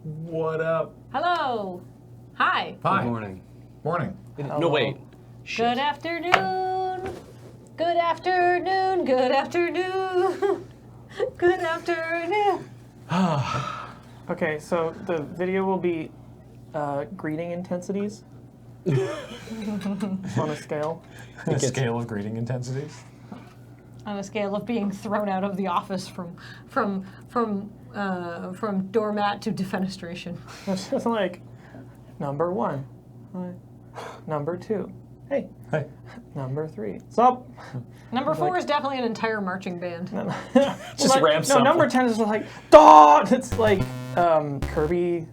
What up? Hello. Hi. Hi. Good morning. Morning. No, wait. Shit. Good afternoon. Good afternoon. Good afternoon. Good afternoon. Okay, so the video will be greeting intensities on a scale. A scale of greeting intensities. On a scale of being thrown out of the office from doormat to defenestration. It's just like number 1, hi. Number 2, hey. Hey. Number 3, sup. Number 4 is definitely an entire marching band. Just ramps no, up. number 10 is just like dog. It's like Kirby,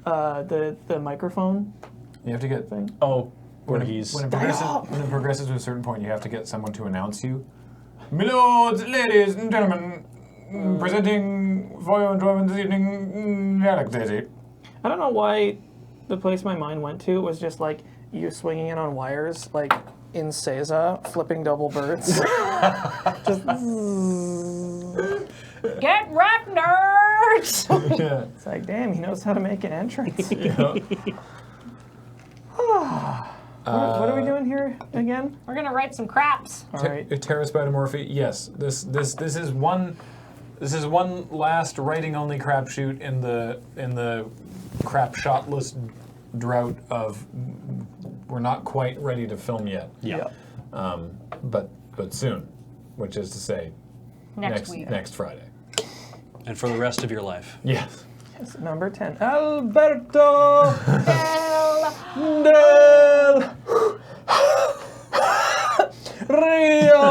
the microphone You have to get thing. Oh, where when he's. when it progresses to a certain point, you have to get someone to announce you. Milords, ladies and gentlemen, presenting for your enjoyment this evening, Alex Daisy. I don't know why the place my mind went to was just like you swinging it on wires, like in Seiza, flipping double birds. Just Get wrecked, nerds! Yeah. it's like, damn, he knows how to make an entrance. What are we doing here again? We're gonna write some craps. All right. Pterospidomorphy. Yes. This is one last writing only crapshoot in the crapshotless drought of we're not quite ready to film yet. Yeah. But soon, which is to say Next week. next Friday. And for the rest of your life. Yes. It's number 10. Alberto Del del Rio.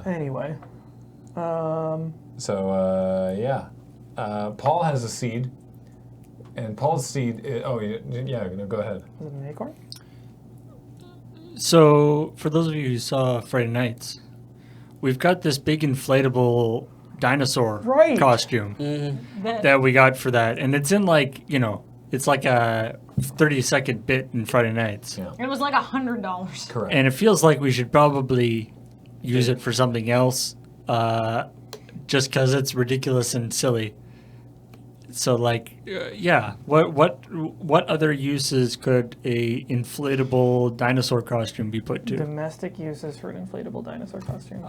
Anyway. Paul has a seed, and Paul's seed. Go ahead. Is it an acorn? So, for those of you who saw Friday Nights, we've got this big inflatable dinosaur Right. costume that we got for that. And it's in it's like a 30-second bit in Friday Nights. Yeah. It was like $100. Correct. And it feels like we should probably use it for something else just because it's ridiculous and silly. So, what other uses could a inflatable dinosaur costume be put to? Domestic uses for an inflatable dinosaur costume.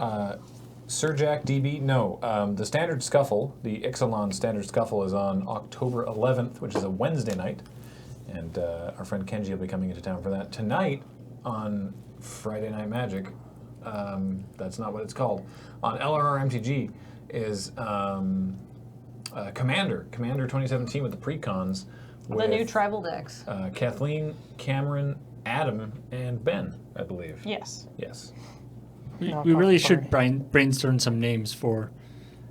Sir Jack DB, no. The Standard Scuffle, the Ixalan Standard Scuffle, is on October 11th, which is a Wednesday night. And our friend Kenji will be coming into town for that. Tonight, on Friday Night Magic, that's not what it's called, on LRR MTG is Commander 2017 with the Precons. The new tribal decks. Kathleen, Cameron, Adam, and Ben, I believe. Yes. Yes. We No, really sorry. should brainstorm some names for,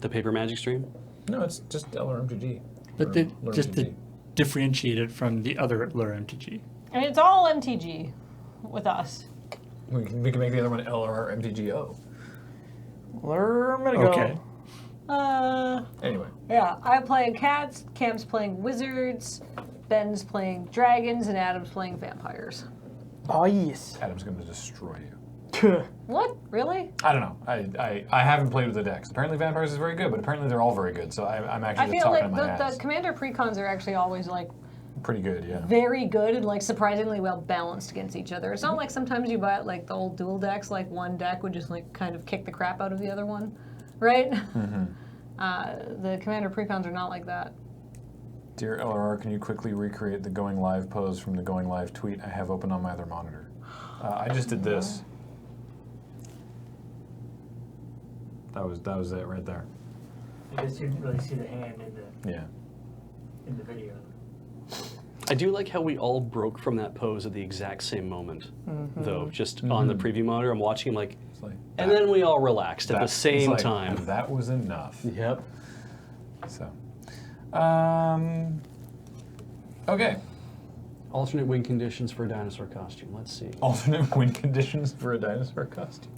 The paper magic stream? No, it's just LRMTG. but just MTG. to differentiate it from the other Lure MTG. I mean, it's all MTG with us. We can make the other one LRR MTGO. Lure me to go. Okay. Anyway, Yeah, I'm playing cats, Cam's playing wizards, Ben's playing dragons, and Adam's playing vampires. Oh, yes. Adam's going to destroy you. What? Really? I don't know. I haven't played with the decks. Apparently Vampires is very good, but apparently they're all very good. So I'm I actually feel talking like to my the ass. commander precons are actually always like Pretty good, yeah. very good and like surprisingly well balanced against each other. It's not like sometimes you buy like the old dual decks, like one deck would just like kind of kick the crap out of the other one, right? The commander precons are not like that. Dear LRR, can you quickly recreate the going live pose from the going live tweet I have open on my other monitor? I just did this. That was it right there. I guess you didn't really see the hand Yeah. in the video. I do like how we all broke from that pose at the exact same moment, though. Just on the preview monitor, I'm watching him like, It's like and then we all relaxed at the it's same like, time. That was enough. Yep. So, okay. Alternate win conditions for a dinosaur costume. Let's see. Alternate win conditions for a dinosaur costume.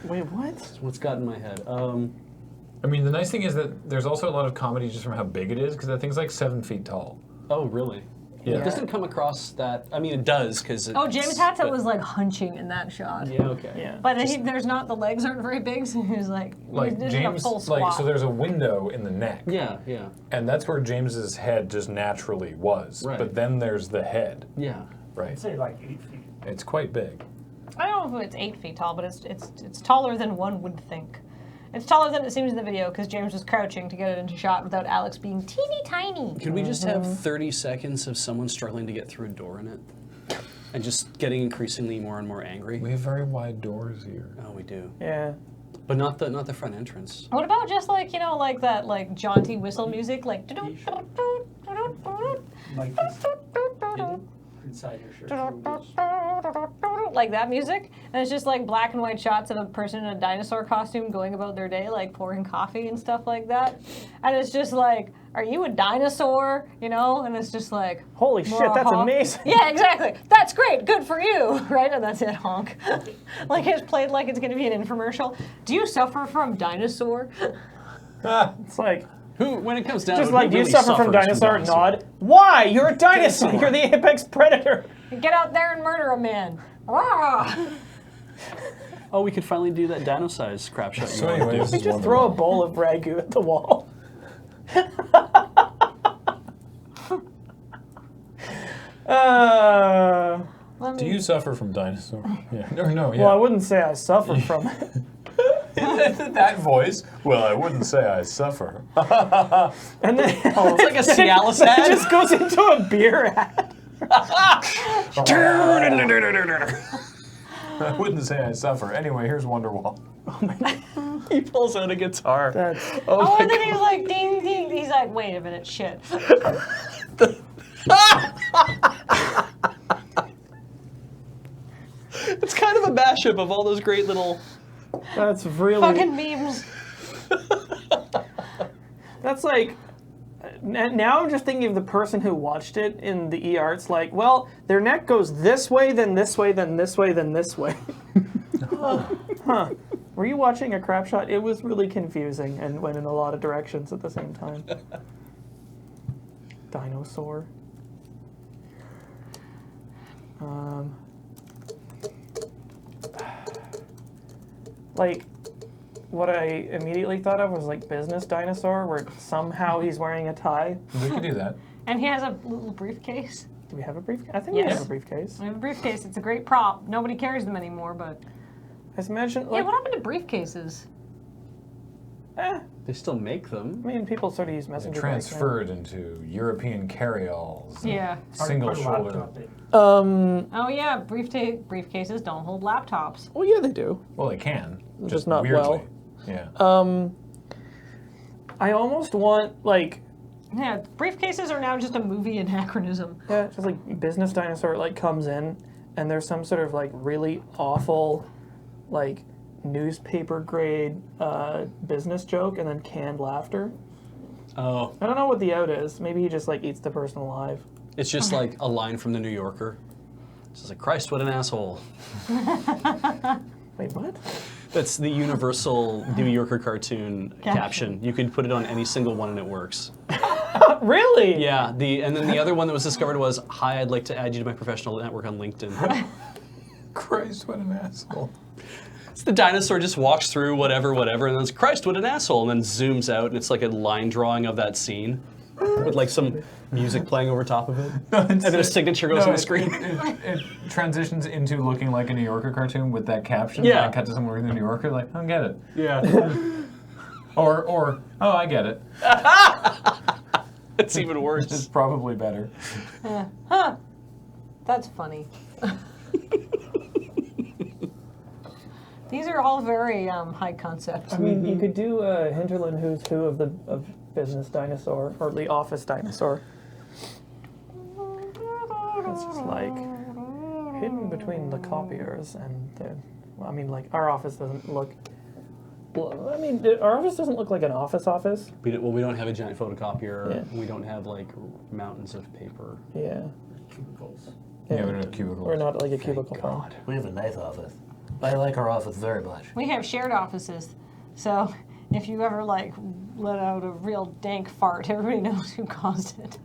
Wait, what? What's got in my head? I mean, the nice thing is that there's also a lot of comedy just from how big it is, because that thing's like 7 feet tall. Oh, really? Yeah. It doesn't come across that. I mean, it does because. Oh, James Hatta was like hunching in that shot. Yeah. Okay. Yeah. But there's not, the legs aren't very big, so he's like he's in a full squat. so there's a window in the neck. Yeah. Yeah. And that's where James's head just naturally was. Right. But then there's the head. Yeah. Right. I'd say like 8 feet. It's quite big. I don't know if it's 8 feet tall, but it's taller than one would think. It's taller than it seems in the video because James was crouching to get it into shot without Alex being teeny tiny. Could we just have 30 seconds of someone struggling to get through a door in it, and just getting increasingly more and more angry? We have very wide doors here. Oh, we do. Yeah. But not the front entrance. What about just like, you know, like that like jaunty whistle music, like Might be hidden inside your shirt. like that music, and it's just like black and white shots of a person in a dinosaur costume going about their day, like pouring coffee and stuff like that, and it's just like, are you a dinosaur, you know? And it's just like, Holy shit, that's honk. amazing. Yeah, exactly. That's great. Good for you, right? And that's it, honk. Like it's played like it's going to be an infomercial. Do you suffer from dinosaur? It's like, Who, when it comes down just to it, like, who you really suffer from suffers dinosaur, nod. Why? You're a dinosaur. You're the apex predator. Get out there and murder a man. Rah! Oh, we could finally do that dino-size crap shot. So anyways, We just throw a bowl of ragu at the wall. Do you suffer from dinosaur? Yeah. No, yeah. Well, I wouldn't say I suffer from it. That voice. Well, I wouldn't say I suffer. And then It's like a Cialis it ad. just goes into a beer ad. I wouldn't say I suffer. Anyway, here's Wonderwall. He pulls out a guitar. That's, Oh, and then he's like, ding, ding. He's like, wait a minute, shit. It's kind of a mashup of all those great little. that's really... Fucking memes. That's like... Now I'm just thinking of the person who watched it in the ER. It's like, well, their neck goes this way, then this way, then this way, then this way. Huh. Were you watching a crap shot? It was really confusing and went in a lot of directions at the same time. Dinosaur. Like, what I immediately thought of was like business dinosaur, where somehow he's wearing a tie. We could do that. And he has a little briefcase. Do we have a briefcase? I think we Yes. have a briefcase. We have a briefcase. It's a great prop. Nobody carries them anymore, but... I just imagine, Yeah, like, what happened to briefcases? They still make them. I mean, people sort of use They messenger bags now. transferred into European carry-alls. and Yeah. Single Put a shoulder. laptop in. Oh yeah, briefcases don't hold laptops. Well, yeah, they do. Well, they can. Just not weirdly. well. Yeah. I almost want, like, Yeah, briefcases are now just a movie anachronism. yeah, just like business dinosaur, like, comes in, and there's some sort of, like, really awful, like, newspaper grade business joke, and then canned laughter. Oh, I don't know what the out is. Maybe he just, like, eats the person alive. it's just like a line from the New Yorker. It's just like, Christ, what an asshole. Wait, what? That's the universal New Yorker cartoon caption. You could put it on any single one and it works. Really? Yeah, and then the other one that was discovered was, hi, I'd like to add you to my professional network on LinkedIn. Christ, what an asshole. It's the dinosaur just walks through whatever, and then it's, Christ, what an asshole, and then zooms out and it's like a line drawing of that scene with like some music playing over top of it. And then a signature goes on the screen. It transitions into looking like a New Yorker cartoon with that caption. Yeah. And cut to someone reading the New Yorker, like, I don't get it. Yeah. Or, oh, I get it. It's even Which worse. is probably better. That's funny. These are all very high concept. I mean, you could do a Hinterland Who's Who of business dinosaur, or the office dinosaur. It's just like hidden between the copiers and the. Well, I mean, like, our office doesn't look. Well, I mean, our office doesn't look like an office. We don't have a giant photocopier. Yeah. We don't have like mountains of paper. Yeah. Cubicles. Yeah, we don't have cubicles. We're not like a cubicle farm. God. We have a nice office. I like our office very much. We have shared offices, so if you ever like let out a real dank fart, everybody knows who caused it.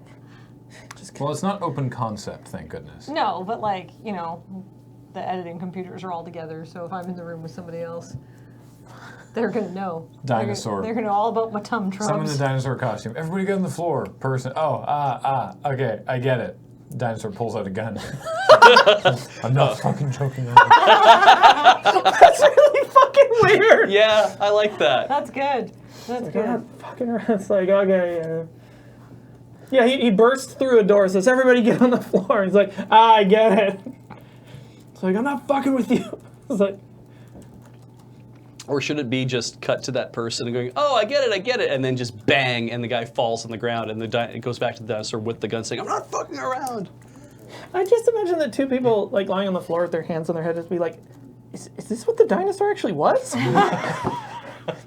mask. Well, it's not open concept, thank goodness. No, but like, you know, the editing computers are all together, so if I'm in the room with somebody else, they're gonna know. Dinosaur. They're gonna know all about my tum trums. Someone in a dinosaur costume. Everybody get on the floor. Person. Oh, okay, I get it. Dinosaur pulls out a gun. I'm not fucking joking. That's really fucking weird. Yeah, I like that. That's good. That's Like, good. I'm not fucking around. It's like, okay, yeah. He bursts through a door, says, everybody get on the floor. He's like, I get it. It's like, I'm not fucking with you. It's like, Or should it be just cut to that person and going, oh, I get it, and then just bang, and the guy falls on the ground, and it goes back to the dinosaur with the gun saying, I'm not fucking around. I just imagine the two people like lying on the floor with their hands on their head, just be like, is this what the dinosaur actually was?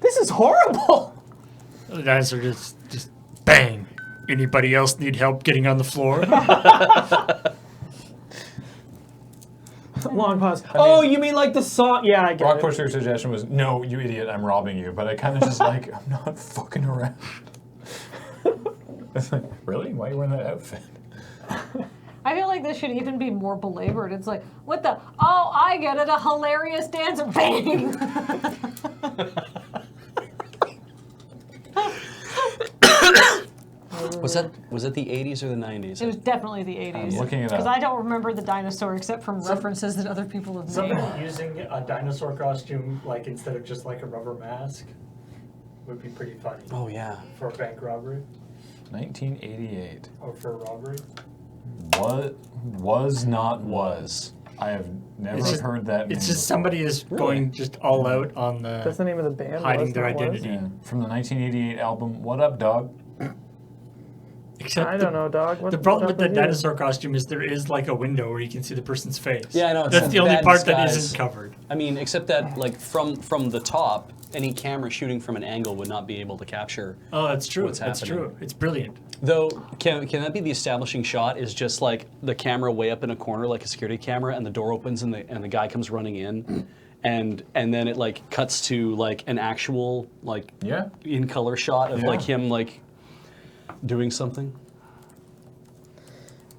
This is horrible. The dinosaur just bang. Anybody else need help getting on the floor? Long pause. Oh, you mean like the song? Yeah, I get Rock it. Pusher's suggestion was, no, you idiot, I'm robbing you. But I kind of just like, I'm not fucking around. It's like, really? Why are you wearing that outfit? I feel like this should even be more belabored. It's like, what the? Oh, I get it. A hilarious dancer. Bang! Was that the 80s or the 90s? It was definitely the 80s. I'm looking it up. Because I don't remember the dinosaur except from references that other people have made. Someone using a dinosaur costume, like instead of just like a rubber mask, would be pretty funny. Oh, yeah. For a bank robbery 1988. or for a robbery. What was not was. I have never It's just- heard that. It's name just somebody is going just all out on That's the the name of the band. hiding was their that was? identity. Yeah, from the 1988 album "What Up, Dog." Except I don't know, dog. What, The problem with what the you? dinosaur costume is there is like a window where you can see the person's face. Yeah, I know, it's That's a the only bad part that disguise. isn't covered. I mean, except that, like, from the top, any camera shooting from an angle would not be able to capture. Oh, that's true. What's That's happening. true. It's brilliant. Though, can that be the establishing shot? Is just like the camera way up in a corner, like a security camera, and the door opens and the guy comes running in, and then it like cuts to like an actual like Yeah. in color shot of Yeah. like him like doing something.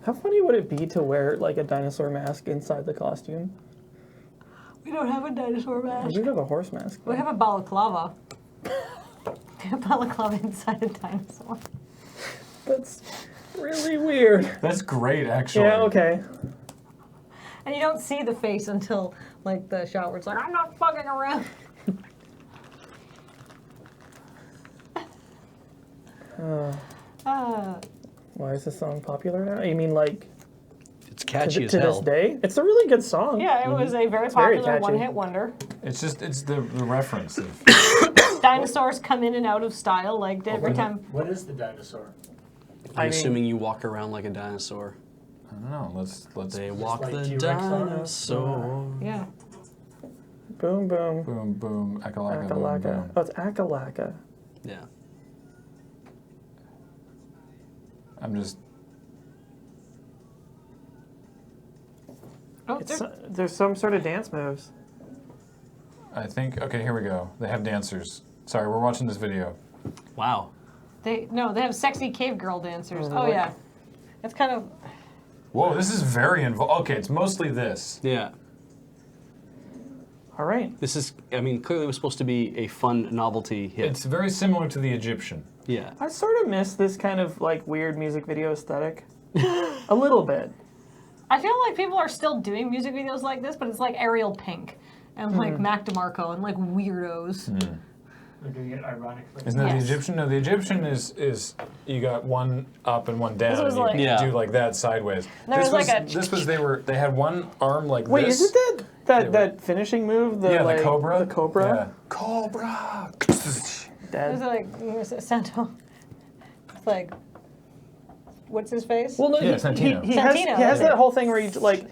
How funny would it be to wear like a dinosaur mask inside the costume? We don't have a dinosaur I mask. do have a horse mask. We have a balaclava. We have a balaclava inside a dinosaur. That's really weird. That's great, actually. Yeah, okay. And you don't see the face until like the shot where it's like, I'm not fucking around. Why is this song popular now? You mean like It's to, catchy as to hell. this day? It's a really good song. Yeah, it was a very very popular catchy. one-hit wonder. It's the reference of. Dinosaurs come in and out of style, like every time. What is the dinosaur? I'm mean- assuming you walk around like a dinosaur. I don't know. Let's. They walk like the T-Rex on it? dinosaur. Yeah. Boom, boom. Boom, boom, akalaka, boom, Akalaka. boom. Oh, it's Akalaka. Yeah. I'm just. Oh, It's, there- there's some sort of dance moves. I think. Okay, here we go. They have dancers. Sorry, we're watching this video. Wow. they have sexy cave girl dancers. Oh, Oh really? yeah. It's kind of. Whoa, this is very involved. Okay, it's mostly this. Yeah. All right. This is, I mean, clearly it was supposed to be a fun novelty hit. It's very similar to the Egyptian. Yeah. I sort of miss this kind of like weird music video aesthetic. A little bit. I feel like people are still doing music videos like this, but it's like Ariel Pink and like Mac DeMarco and like weirdos. They're doing it ironically. Isn't that Yes. the Egyptian? No, the Egyptian is you got one up and one down. This was and you like- Yeah. do like that sideways. There this was like a- this was they had one arm like Wait, this. is it They were- that finishing move? The, Yeah, like, the cobra. The cobra? Yeah. Cobra. Is Dead. it like Santo? It's like, what's his face? Well, no, Yeah, he Santino. has Santino. that whole thing where he like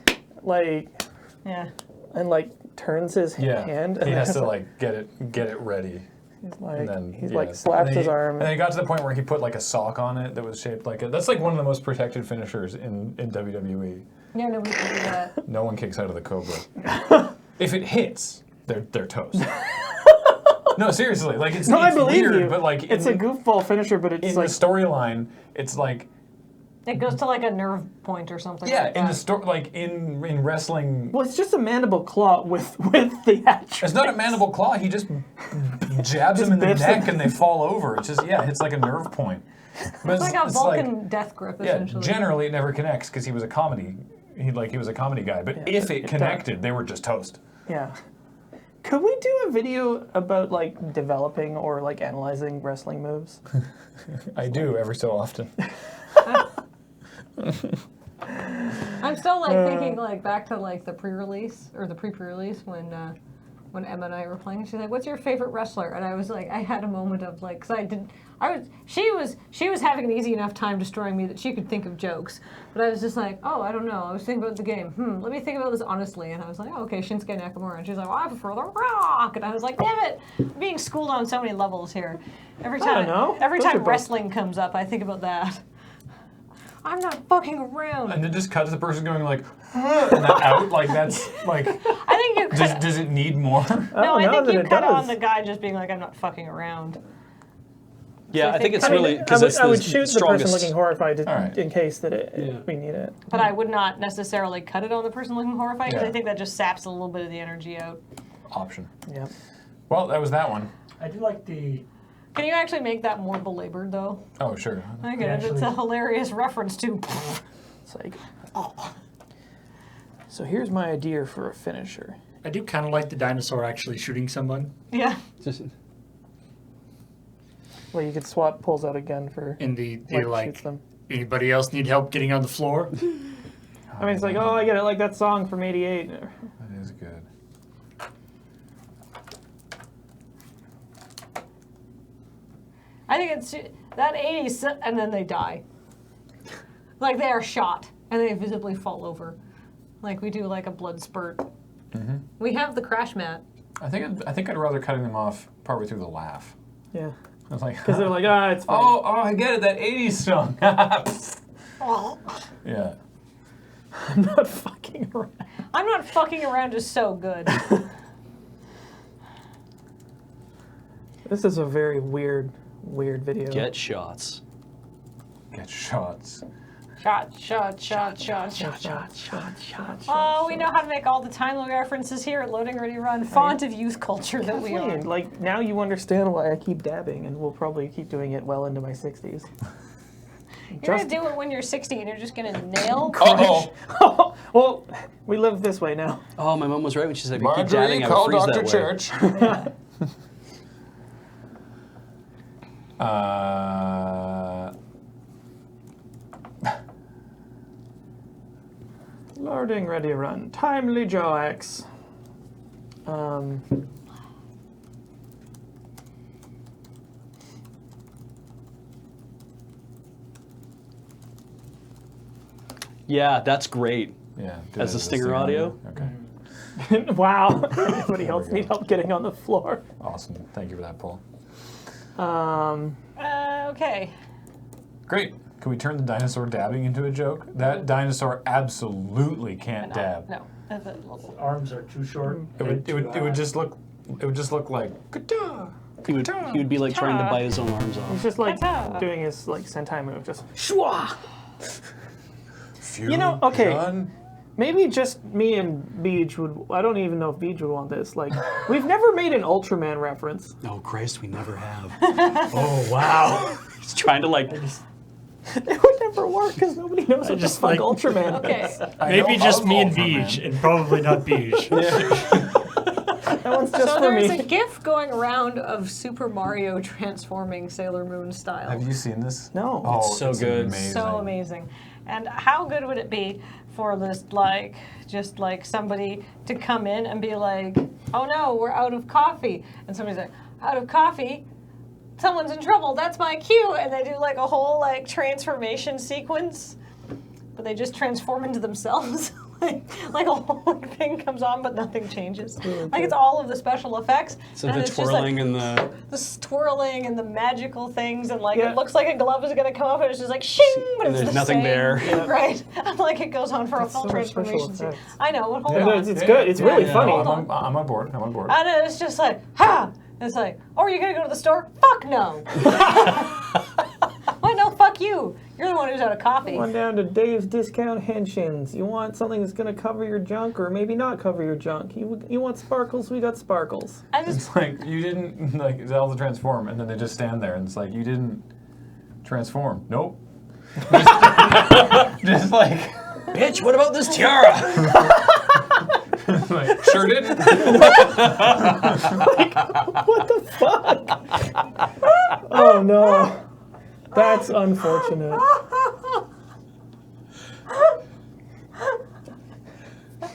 Yeah. and like turns his Yeah. hand. He and has then to like get it ready. he's like And then he's yeah. like slaps And then his he- arm. And then he got to the point where he put like a sock on it that was shaped like a. That's like one of the most protected finishers in WWE. Yeah, nobody can do that. No one kicks out of the cobra. If it hits, they're toast. No, seriously, like it's, No, I it's believe weird, you. but like It's a goofball finisher, but in it's the like storyline, it's like It goes to like a nerve point or something. Yeah, like in that. the story, like in wrestling. Well, it's just a mandible claw with the hatchet. It's not a mandible claw. He just jabs them in the biffs neck them. and they fall over. It's just it's like a nerve point. But It's like a Vulcan death grip, essentially. generally it never connects because he was a comedy. He was a comedy guy. But if it connected, they were just toast. Yeah. Could we do a video about like developing or like analyzing wrestling moves? I do every so often. I'm still like thinking like back to like the pre-release or the pre-release when Emma and I were playing. She's like, "What's your favorite wrestler?" And I was like, I had a moment of like, she was having an easy enough time destroying me that she could think of jokes, but I was just like, oh, I don't know. I was thinking about the game. Let me think about this honestly. And I was like, oh, okay, Shinsuke Nakamura. And she's like, well, I prefer The Rock. And I was like, damn it, I'm being schooled on so many levels here. Every don't time, know. every Those are time both- wrestling comes up, I think about that. I'm not fucking around. And then just cut to the person going like, and that out. Like that's like. I think you could. Does it need more? No, I know think that you it cut does. on the guy just being like, I'm not fucking around. Yeah, I think it's I mean, really because it's I would the shoot the strongest. person looking horrified All right. in case that Yeah. we need it. But I would not necessarily cut it on the person looking horrified because Yeah. I think that just saps a little bit of the energy out. Option. Yeah. Well, that was that one. I do like the. Can you actually make that more belabored though? Oh, sure. I get it. It's a hilarious reference to. It's like. So here's my idea for a finisher. I do kind of like the dinosaur actually shooting someone. Yeah. Just, Well, you could swap pulls out a gun for In the shoots like, them. anybody else need help getting on the floor? I mean, it's like, oh, I get it, like that song from '88. That is good. I think it's that 80s and then they die. Like they are shot and they visibly fall over. Like we do like a blood spurt. Mm-hmm. We have the crash mat. I think I'd rather cutting them off partway through the laugh. Yeah. I was like, Because they're like, ah, it's fine. oh, I get it. That '80s song. Yeah. I'm not fucking around. I'm not fucking around is so good. This is a very weird video. get shots. Get shots. Shot. Oh, we know how to make all the time load references here at Loading Ready Run. Font of youth culture that we are. Kathleen, like, now you understand why I keep dabbing, and we'll probably keep doing it well into my 60s. You're gonna do it when you're 60 and you're just gonna nail. Uh-oh. Well, we live this way now. Oh, my mom was right when she said, "We keep Marjorie, dabbing, I would call freeze Dr. that way." Church. Loading ready run. Timely Joe X. Yeah, that's great. Yeah. As a stinger audio? Okay. Wow. Anybody else need help getting on the floor? Awesome. Thank you for that, Paul. Okay. Great. Can we turn the dinosaur dabbing into a joke? That dinosaur absolutely can't dab. No. That's a little. Arms are too short. It would just look like "Ka-ta!" He would be like trying to bite his own arms off. He's just like Ta-ta. doing his like Sentai move, just shwa. Fusion. You know, okay. Maybe just me and Beej would. I don't even know if Beej would want this. Like, we've never made an Ultraman reference. Oh Christ, we never have. Oh wow. He's trying to like. It would never work because nobody knows what just the fuck like- Ultraman Okay. is. Maybe just me and Beej, and probably not Beej. That one's just So for there's me. a GIF going around of Super Mario transforming Sailor Moon style. Have you seen this? No. Oh, It's so good. Amazing. So amazing. And how good would it be for this, like, just like somebody to come in and be like, oh no, we're out of coffee. And somebody's like, out of coffee? Someone's in trouble, that's my cue. And they do like a whole like transformation sequence, but they just transform into themselves. like a whole thing comes on, but nothing changes. Like it's all of the special effects. So and the it's just, twirling like, and the. the twirling and the magical things, and like Yeah. it looks like a glove is gonna come off, and it's just like shing, but And it's there's the nothing same. there. Yeah. Right? I'm like it goes on for That's a full so much special transformation scene. effects. I know, but hold Yeah. on. It's good. It's really funny. I'm on board. I'm on board. And it's just like, ha! It's like, oh, are you gonna go to the store? Fuck no. What? No, fuck you. You're the one $2 out of coffee. One down to Dave's Discount Henshins. You want something that's going to cover your junk or maybe not cover your junk. You want sparkles? We got sparkles. I just It's like you didn't like all the transform, and then they just stand there, and it's like you didn't transform. Nope. just like Bitch, what about this tiara? like, sure didn't. What the fuck? Oh no. That's unfortunate.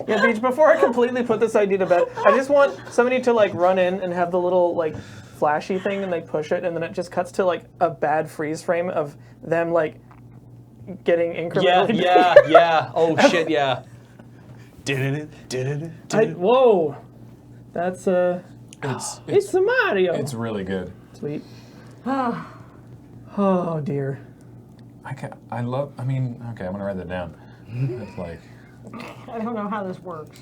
Yeah, Beach, before I completely put this idea to bed, I just want somebody to like run in and have the little like flashy thing and they push it and then it just cuts to like a bad freeze frame of them like getting incrementally Yeah. Oh shit, yeah. Whoa. That's it's the Mario. It's really good. Sweet. Oh dear. Okay, I'm gonna write that down. It's like, I don't know how this works.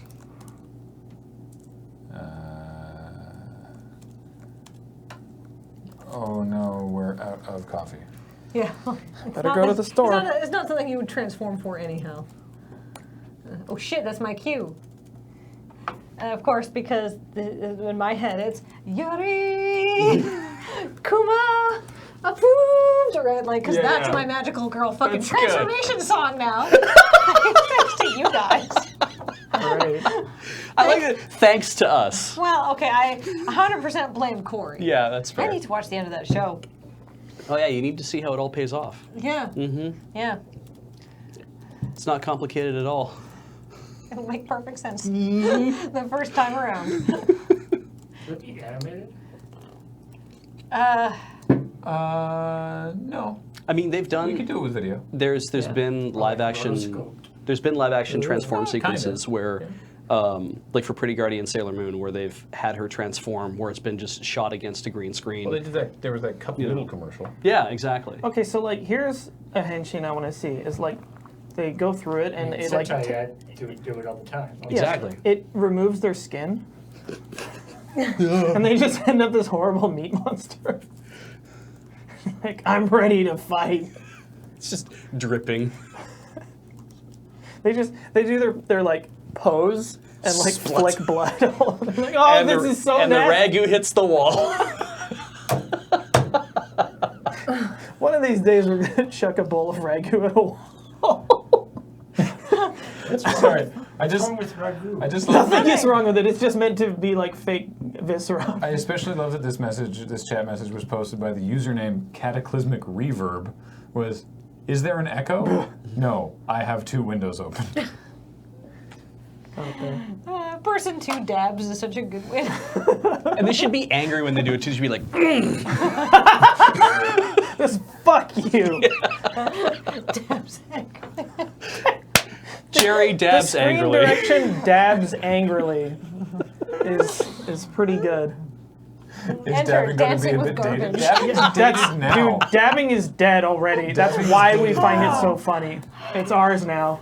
oh no, we're out of coffee. Yeah. Better go to the store. It's not something you would transform for anyhow. Oh shit, that's my cue. And of course, because in my head it's Yari Kuma approved, right? Like, because that's my magical girl fucking That's transformation song now. Thanks to you guys. Right. I like it. Thanks to us. Well, okay, I 100% blame Corey. Yeah, that's I fair. need to watch the end of that show. Oh yeah, you need to see how it all pays off. Yeah. Mm-hmm. Yeah. It's not complicated at all. It'll make perfect sense the first time around. Would it be animated? No. I mean, they've We done. could do it with video. There's been live action. Rotoscoped. There's been live action transform Kinda. sequences where, like for Pretty Guardian Sailor Moon, where they've had her transform, where it's been just shot against a green screen. Well, they did that. There was that Cup Noodle commercial. Yeah, exactly. Okay, so like here's a henshin I want to see. Is like they go through it and it like do it all the time. yeah, Exactly. it removes their skin, and they just end up this horrible meat monster. Like I'm ready to fight. It's just dripping. They do their like pose and like Splut. flick blood all over. Like, oh, this is so and nasty. the ragu hits the wall. One of these days we're gonna chuck a bowl of ragu at a wall. Sorry, I What's just wrong with ragu? love Nothing is wrong with it. It's just meant to be like fake viscera. I especially love that this chat message was posted by the username Cataclysmic Reverb. Is there an echo? No, I have two windows open. Okay. Person 2 dabs is such a good way. And they should be angry when they do it too. They should be like, Just fuck you. dabs. Jerry dabs the screen angrily. direction dabs angrily is pretty good. Is Enter dabbing going to be Dancing a with bit dated? Garbage. Dabbing is dated now. Dude, dabbing is dead already. That's Dabbing is why dead we find now. it so funny. It's ours now.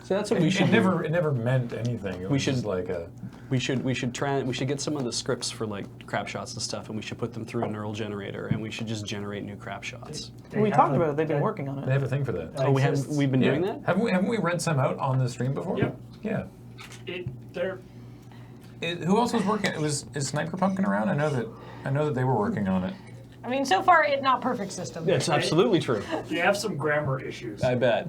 So that's what we It should do. never meant anything. It was should- just like a. We should get some of the scripts for like crap shots and stuff, and we should put them through a neural generator, and we should just generate new crap shots. We talked about it. They've been working on They it. have a thing for that. Oh, we've been doing that. Haven't we read some out on the stream before? Yeah. Yeah. They're Who else was working? Is Sniper Pumpkin around? I know that they were working on it. I mean, so far, it's not perfect system. It's absolutely true. you have some grammar issues. I bet.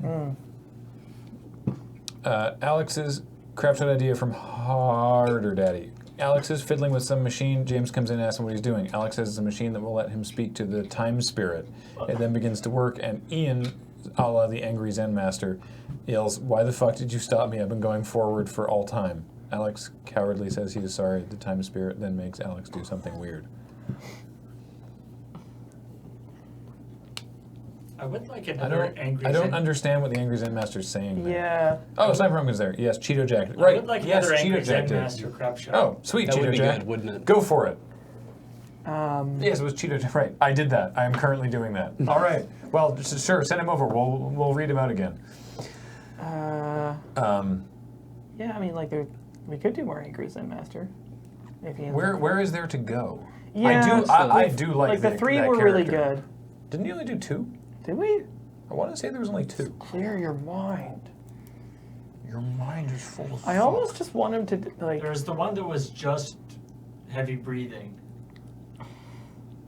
Alex's Crapshoot idea from Harder Daddy. Alex is fiddling with some machine. James comes in and asks him what he's doing. Alex says it's a machine that will let him speak to the time spirit. It then begins to work, and Ian, a la the angry Zen master, yells, "Why the fuck did you stop me? I've been going forward for all time." Alex cowardly says he is sorry. The time spirit then makes Alex do something weird. I would like I another don't. angry. I don't Zen- understand what the angry Zen master is saying. There. Yeah. Oh, Sniper Pumpkin's there. Yes, Cheeto Jack. I Right. would like yes, another angry Cheeto Zen Jack did. master crap shot. Oh, sweet, That Cheeto would be Jack. good, wouldn't it? Go for it. Um, Yes, it was Cheeto Jack. Right, I did that. I am currently doing that. All right. Well, sure, send him over. We'll read him out again. yeah, I mean, like, we could do more Angry Zen Master. If he Where is there to go? Yeah, I do like the that- three that were really character. good. Didn't he only do two? Did we? I want to say there was only 2. Clear your mind. Your mind is full of I almost just want him to like. There's the one that was just heavy breathing.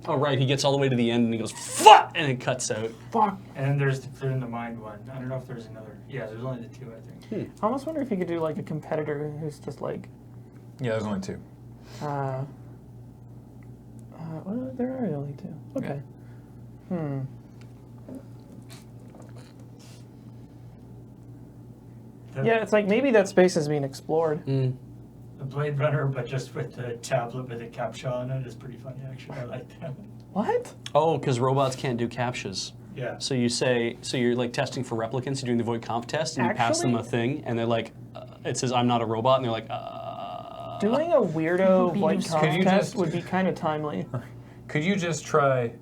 Oh, right. He gets all the way to the end and he goes, fuck! And it cuts out. Fuck. And then there's the clear in the mind one. I don't know if there's another. Yeah, there's only the 2, I think. I almost wonder if you could do like a competitor who's just like. Yeah, there's only 2. Well, there are only 2. Okay. Yeah, it's like maybe that space is being explored. The Blade Runner, but just with the tablet with a captcha on it, is pretty funny, actually. I like that. What? Oh, because robots can't do captchas. Yeah. So you say, so you're like testing for replicants, you're doing the void conf test, and you pass them a Actually- thing, and they're like, it says, I'm not a robot, and they're like, Doing a weirdo void Could you conf test just- would be kind of timely. Could you just try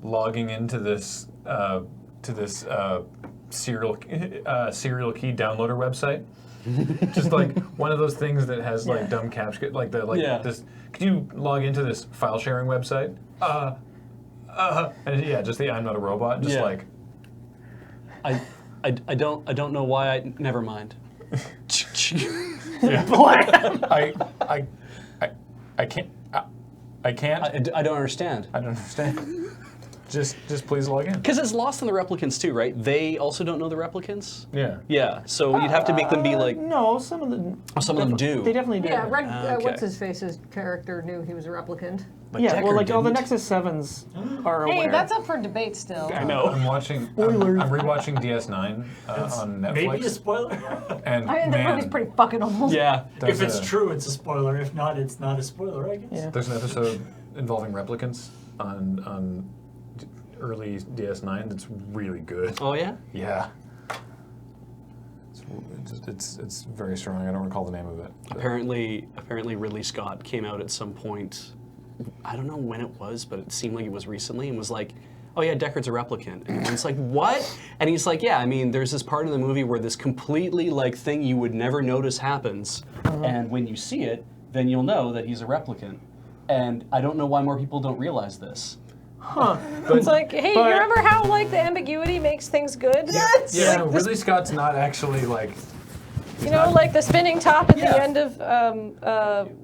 logging into this serial key downloader website? Just like one of those things that has like dumb captcha, like this. Could you log into this file sharing website? And yeah, just the I'm not a robot. Just like I don't know why I never mind. I can't. I can't. I don't understand. I don't understand. Just please log in. Because it's lost on the replicants too, right? They also don't know the replicants. Yeah. Yeah. So you'd have to make them be like. No, some of them. Some of them do. They definitely do. Yeah, Red, Okay. what's his face's character knew he was a replicant. But Yeah, Decker well, like all the didn't. Nexus 7s are Hey, aware. that's up for debate still. I know. I'm watching. I'm rewatching DS9 on Netflix. Maybe a spoiler. And I mean, the movie's man, pretty fucking old. Yeah. there's If it's a- true, it's a spoiler. If not, it's not a spoiler, I guess. Yeah. There's an episode involving replicants on early DS9 that's really good. Oh yeah. Yeah. It's very strong. I don't recall the name of it. but- Apparently Ridley Scott came out at some point. I don't know when it was, but it seemed like it was recently, and was like, "Oh yeah, Deckard's a replicant." And it's like, "What?" And he's like, "Yeah, I mean, there's this part of the movie where this completely like thing you would never notice happens, and when you see it, then you'll know that he's a replicant." And I don't know why more people don't realize this. It's like, hey, but- you remember how like the ambiguity makes things good? Yeah, no, Ridley Scott's not actually like. You know, like the spinning top at the end of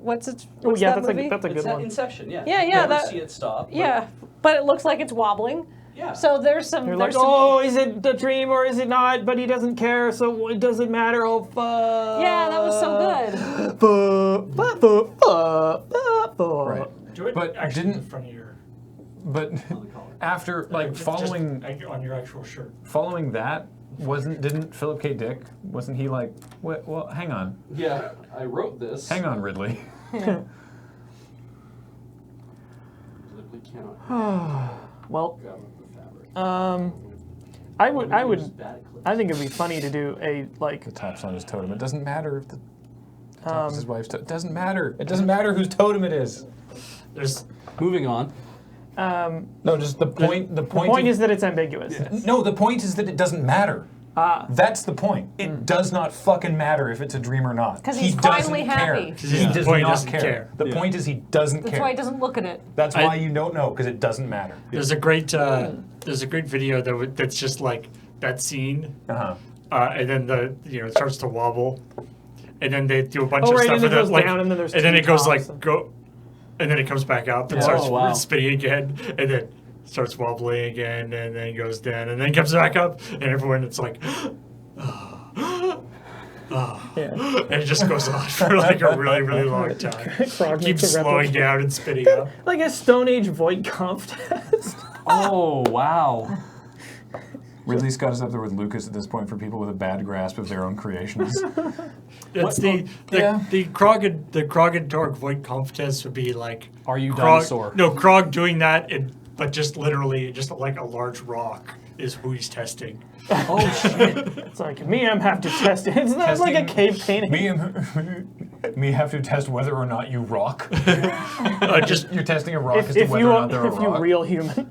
what's Oh yeah, that movie? that's a good It's that one. Inception, yeah. Yeah, You yeah, never that- see it stop. but- Yeah, but it looks like it's wobbling. Yeah. So there's some. You're like, there's some oh, is it a dream or is it not? But he doesn't care, so it doesn't matter. Oh, fuck. yeah, that was so good. Right. Do it But actually didn't- in front of your But on the collar. after like Just following on your actual shirt. following that didn't Philip K. Dick, wasn't he like, well, hang on I wrote this. Ridley. Well, I think it'd be funny to do a like. The tap's on his totem. It doesn't matter if the top is his wife's totem. It doesn't matter. It doesn't matter whose totem it is. There's Moving on. No, just the point. The The point, point is that it's ambiguous. no. The point is that it doesn't matter. That's the point. It does not fucking matter if it's a dream or not. 'Cause he he's doesn't finally care. happy. He Yeah. does The point not doesn't care. care. The point is he doesn't That's care. why he doesn't look at it. That's why you don't know, because it doesn't matter. There's a great video that's just like that scene, Uh-huh. and then it starts to wobble, and then they do a bunch Oh, of right, stuff and it with goes it, like, down, and then there's and then two it goes tops. like go, and then it comes back up and Yeah. starts Oh, wow. spinning again, and then starts wobbling again, and then goes down, and then comes back up, and everyone it's like. Yeah. And it just goes on for like a really, really long time. Frog Keeps makes a slowing replica. down and spinning up. Like a Stone Age void conf test. Oh wow. Ridley Scott is up there with Lucas at this point for people with a bad grasp of their own creations. It's the Krog and Torg void conf test would be like Are you Krog, dinosaur? No, Krog doing that, but just literally just like a large rock is who he's testing. Oh shit. It's like me, I'm have to test it. It's not like a cave painting. Me have to test whether or not you rock. Just You're testing a rock as If, to if whether you or not they're a if you rock. real human,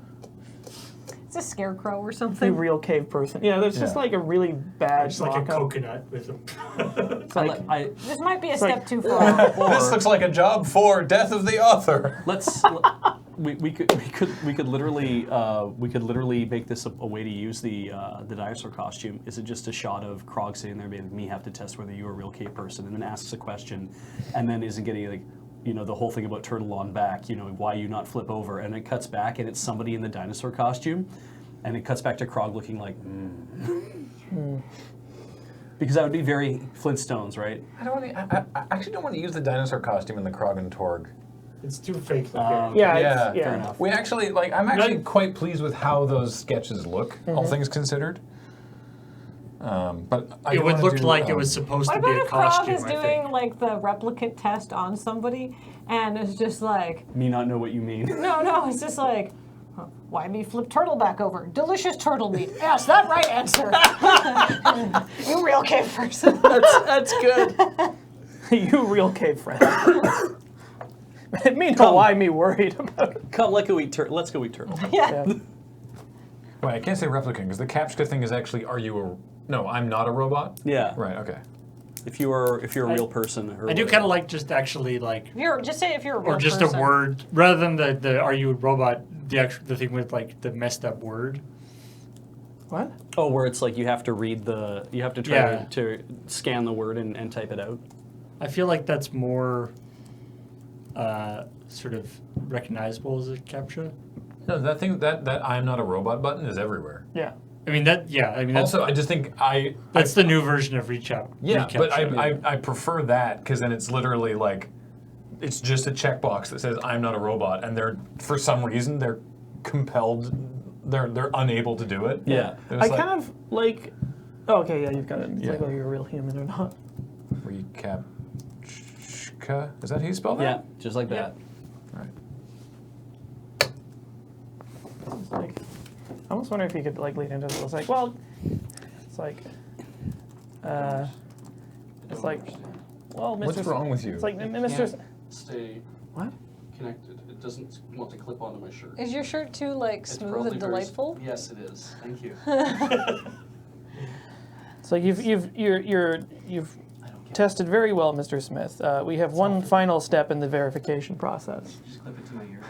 It's a scarecrow or you something. real cave person. Yeah, there's just Yeah. like a really bad. just like a mock-up. coconut with a. It's like This might be a like- step too far. This looks like a job for Death of the Author. let's We could literally make this a way to use the dinosaur costume. Is it just a shot of Krog sitting there, being me have to test whether you're a real cave person, and then asks a question, and then isn't getting like, you know, the whole thing about turtle on back, you know, why you not flip over, and it cuts back and it's somebody in the dinosaur costume, and it cuts back to Krog looking like, because that would be very Flintstones, right? I actually don't want to use the dinosaur costume in the Krog and Torg. It's too fake looking. Yeah, fair enough. We actually, like, I'm actually quite pleased with how those sketches look, all things considered. But I It don't would wanna look do, like it was supposed What to be about a if Krog costume, is I doing think. like the replicant test on somebody and it's just like, Me not know what you mean. no, it's just like, why me flip turtle back over? Delicious turtle meat. Yes, that right answer. You real cave person. That's good. You real cave friend. Me know why me worried about it. Come, let's go eat turtle. Yeah. Yeah. Wait, I can't say replicant because the Captcha thing is actually, are you a... No, I'm not a robot? Yeah. Right, okay. If you're a real person. Or I do whatever. kind of like just actually like, Just say if you're a real or just person. a word rather than the are you a robot? The thing with like the messed up word. What? Oh, where it's like you have to try Yeah. to scan the word and type it out. I feel like that's more sort of recognizable as a captcha. No, that thing, that I'm not a robot button is everywhere. Yeah. I mean that's Also, I just think that's the new version of recap. Yeah, but reCAPTCHA. I prefer that because then it's literally like, it's just a checkbox that says I'm not a robot, and they're, for some reason, they're compelled, they're unable to do it. Yeah. It's I like, kind of like. Oh, okay, yeah, you've got it. It's Yeah. like whether you're a real human or not. ReCAPTCHA, is that how you spell that? Yeah, just like that. All right. It's like, I almost wonder if you could like lead into it. It's like, well, it's like, well, Mr. What's wrong with you? It's like, Mr. Stay What? connected. It doesn't want to clip onto my shirt. Is your shirt too like It's smooth probably and very delightful? Yes, it is. Thank you. It's like you've I don't get tested very well, Mr. Smith. We have one final step in the verification process. it. Just clip it to my ear.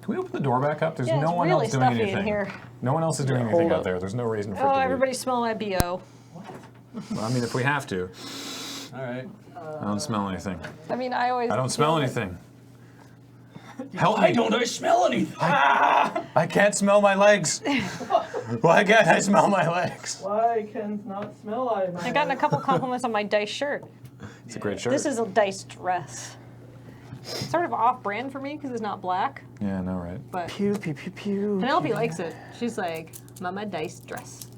Can we open the door back up? There's Yeah, no it's one really else doing stuffy anything. in here. No one else is doing Yeah, anything hold out up. there. There's no reason for it Oh, to be. everybody smell my BO. Well, I mean, if we have to. All right. I don't smell anything. I mean, I always. I don't smell feel like- anything. Help me! I smell anything? I can't smell my legs. Why can't I smell my legs? Why can not smell I? I've gotten a couple compliments on my dice shirt. It's a great shirt. This is a dice dress. It's sort of off-brand for me because it's not black, Yeah, I know, right? but Pew pew pew pew. Penelope likes it. She's like, "Mama dice dress."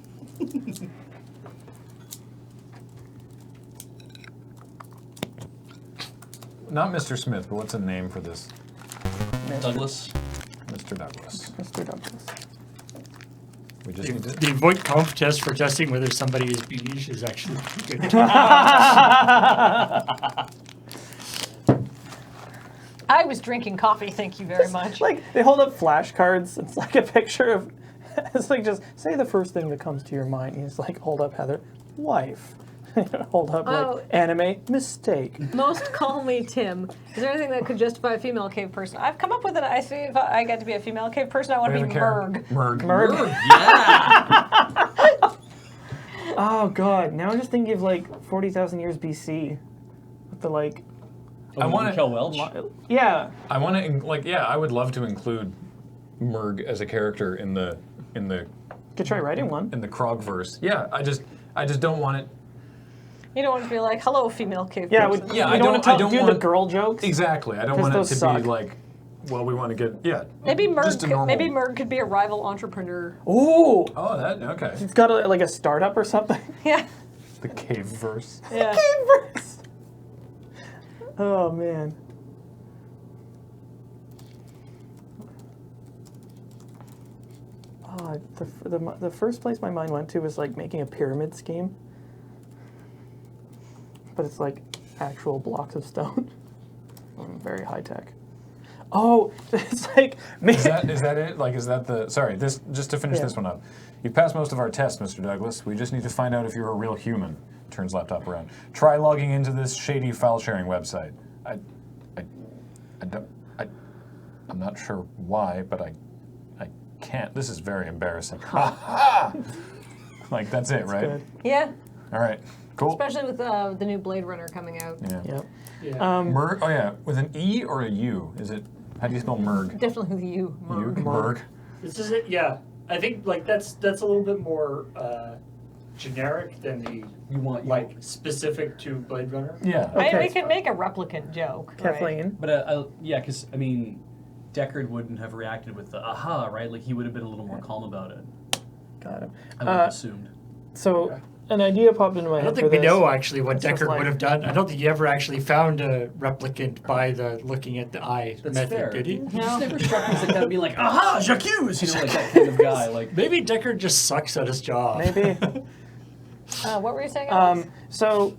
Not Mr. Smith, but what's a name for this? Douglas. Mr. Douglas. Mr. Douglas. We just need to. The void comp test for testing whether somebody is beige is actually good. I was drinking coffee, thank you very much. Like they hold up flashcards. It's like a picture of. It's like just say the first thing that comes to your mind. You just like hold up Heather, wife. Hold up Oh. like anime mistake. Most call me Tim. Is there anything that could justify a female cave person? I've come up with it. I see if I get to be a female cave person, I want to be Merg. Merg. Yeah. Oh god, now I'm just thinking of like 40,000 years BC. With the like, I wanna- Kel Welch. yeah. I want to like, yeah, I would love to include Merg as a character in the Could try writing one. Krogverse. Yeah, I just don't want it. You don't want to be like, hello, female cave Yeah, person. we, Yeah, we I don't want don't to do the want- girl jokes. Exactly. I don't 'Cause want it those to suck. be like, well, we want to get Maybe just a normal. Maybe Merg could be a rival entrepreneur. Ooh, Oh, that okay. it's got like a startup or something. Yeah. The Caveverse. Yeah. Caveverse. Oh man. Oh, the first place my mind went to was like making a pyramid scheme, but it's like actual blocks of stone. Very high tech. Oh, it's like Is that it? Like, is that the? Sorry, this just to finish Yeah. this one up. You passed most of our tests, Mr. Douglas. We just need to find out if you're a real human. Turns laptop around. Try logging into this shady file sharing website. I'm not sure why, but I can't. This is very embarrassing. Ha! Like, that's it, right? Good. Yeah, All right, cool. especially with the new Blade Runner coming out. Yeah. Yep. Yeah. Merg, oh yeah, with an E or a U? Is it, how do you spell Merg? Definitely the U. U? Merg. Merg. This is it. Yeah, I think like that's a little bit more generic than the You want like specific to Blade Runner. Yeah. Okay. We can make a replicant joke. Right? Kathleen. But yeah, because I mean, Deckard wouldn't have reacted with the aha, right? Like he would have been a little more calm about it. Got it. I would have assumed. So an idea popped into my I head don't for think we this. know actually what It's just Deckard like- would have done. I don't think he ever actually found a replicant by the looking at the eye That's method, fair. did he? He just never struck me as like that, being like, aha, Jacques! You know, like that kind of guy. Like, Maybe Deckard just sucks at his job. Maybe. What were you saying? Alex? So,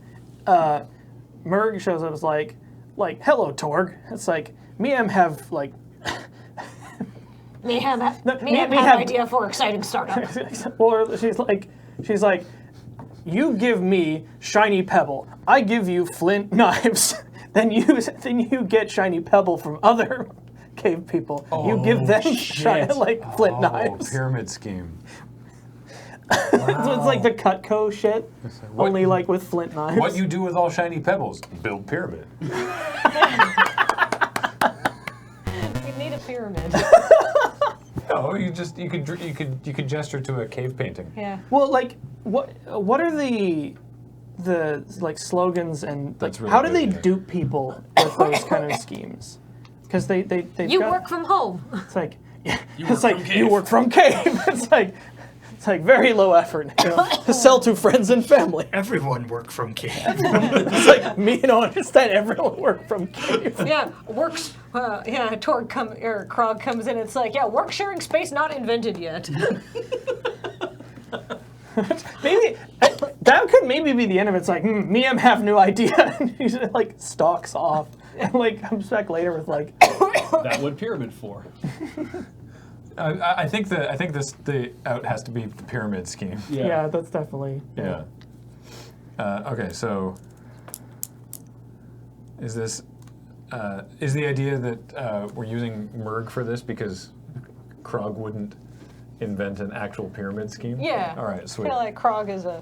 Merg shows up as like, hello, Torg. It's like, me and have like, Me have No, me me have have- idea for exciting startup. or she's like, you give me shiny pebble, I give you flint knives. then you get shiny pebble from other cave people. you give them flint Oh, knives. pyramid scheme. So it's like the Cutco shit, What- only like with flint knives. What you do with all shiny pebbles? Build pyramid. We need a pyramid. No, you could gesture to a cave painting. Yeah. Well, like, what are the like slogans and like, That's really how do good, they yeah. dupe people with those kind of schemes? Because they've You got, work from home. It's like You it's work like from you cave. work from cave. It's like very low effort. You know, to sell to friends and family. Everyone worked from cave. It's like me don't understand. Everyone work from cave. Yeah, works. Krog comes in. It's like, yeah, work sharing space not invented yet. Maybe that could maybe be the end of it. It's like Miam have no idea, and he just like stalks off, and like comes back later with like. that would pyramid for. I think the out has to be the pyramid scheme. Yeah, that's definitely. Yeah. Okay, so is this is the idea that we're using Merg for this because Krog wouldn't invent an actual pyramid scheme? Yeah. All right, I sweet. feel like Krog is a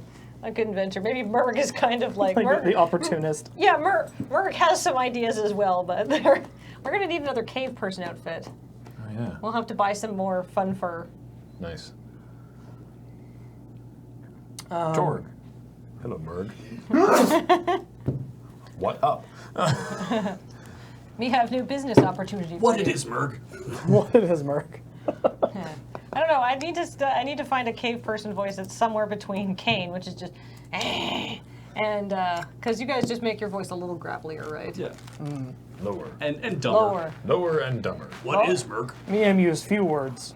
good inventor. Maybe Merg is kind of like Like Merg. the opportunist. Yeah, Merg has some ideas as well, but we're gonna need another cave person outfit. Oh yeah, We'll have to buy some more fun fur. nice. Torg. Hello, Merg. What up? We have new business opportunities. What it is, Merg? What is Merc? I don't know. I need to find a cave person voice that's somewhere between Kane, which is just, and because you guys just make your voice a little grapplier, right? Yeah. Lower. And dumber. Lower. Lower and dumber. What is Merg? Miam used few words.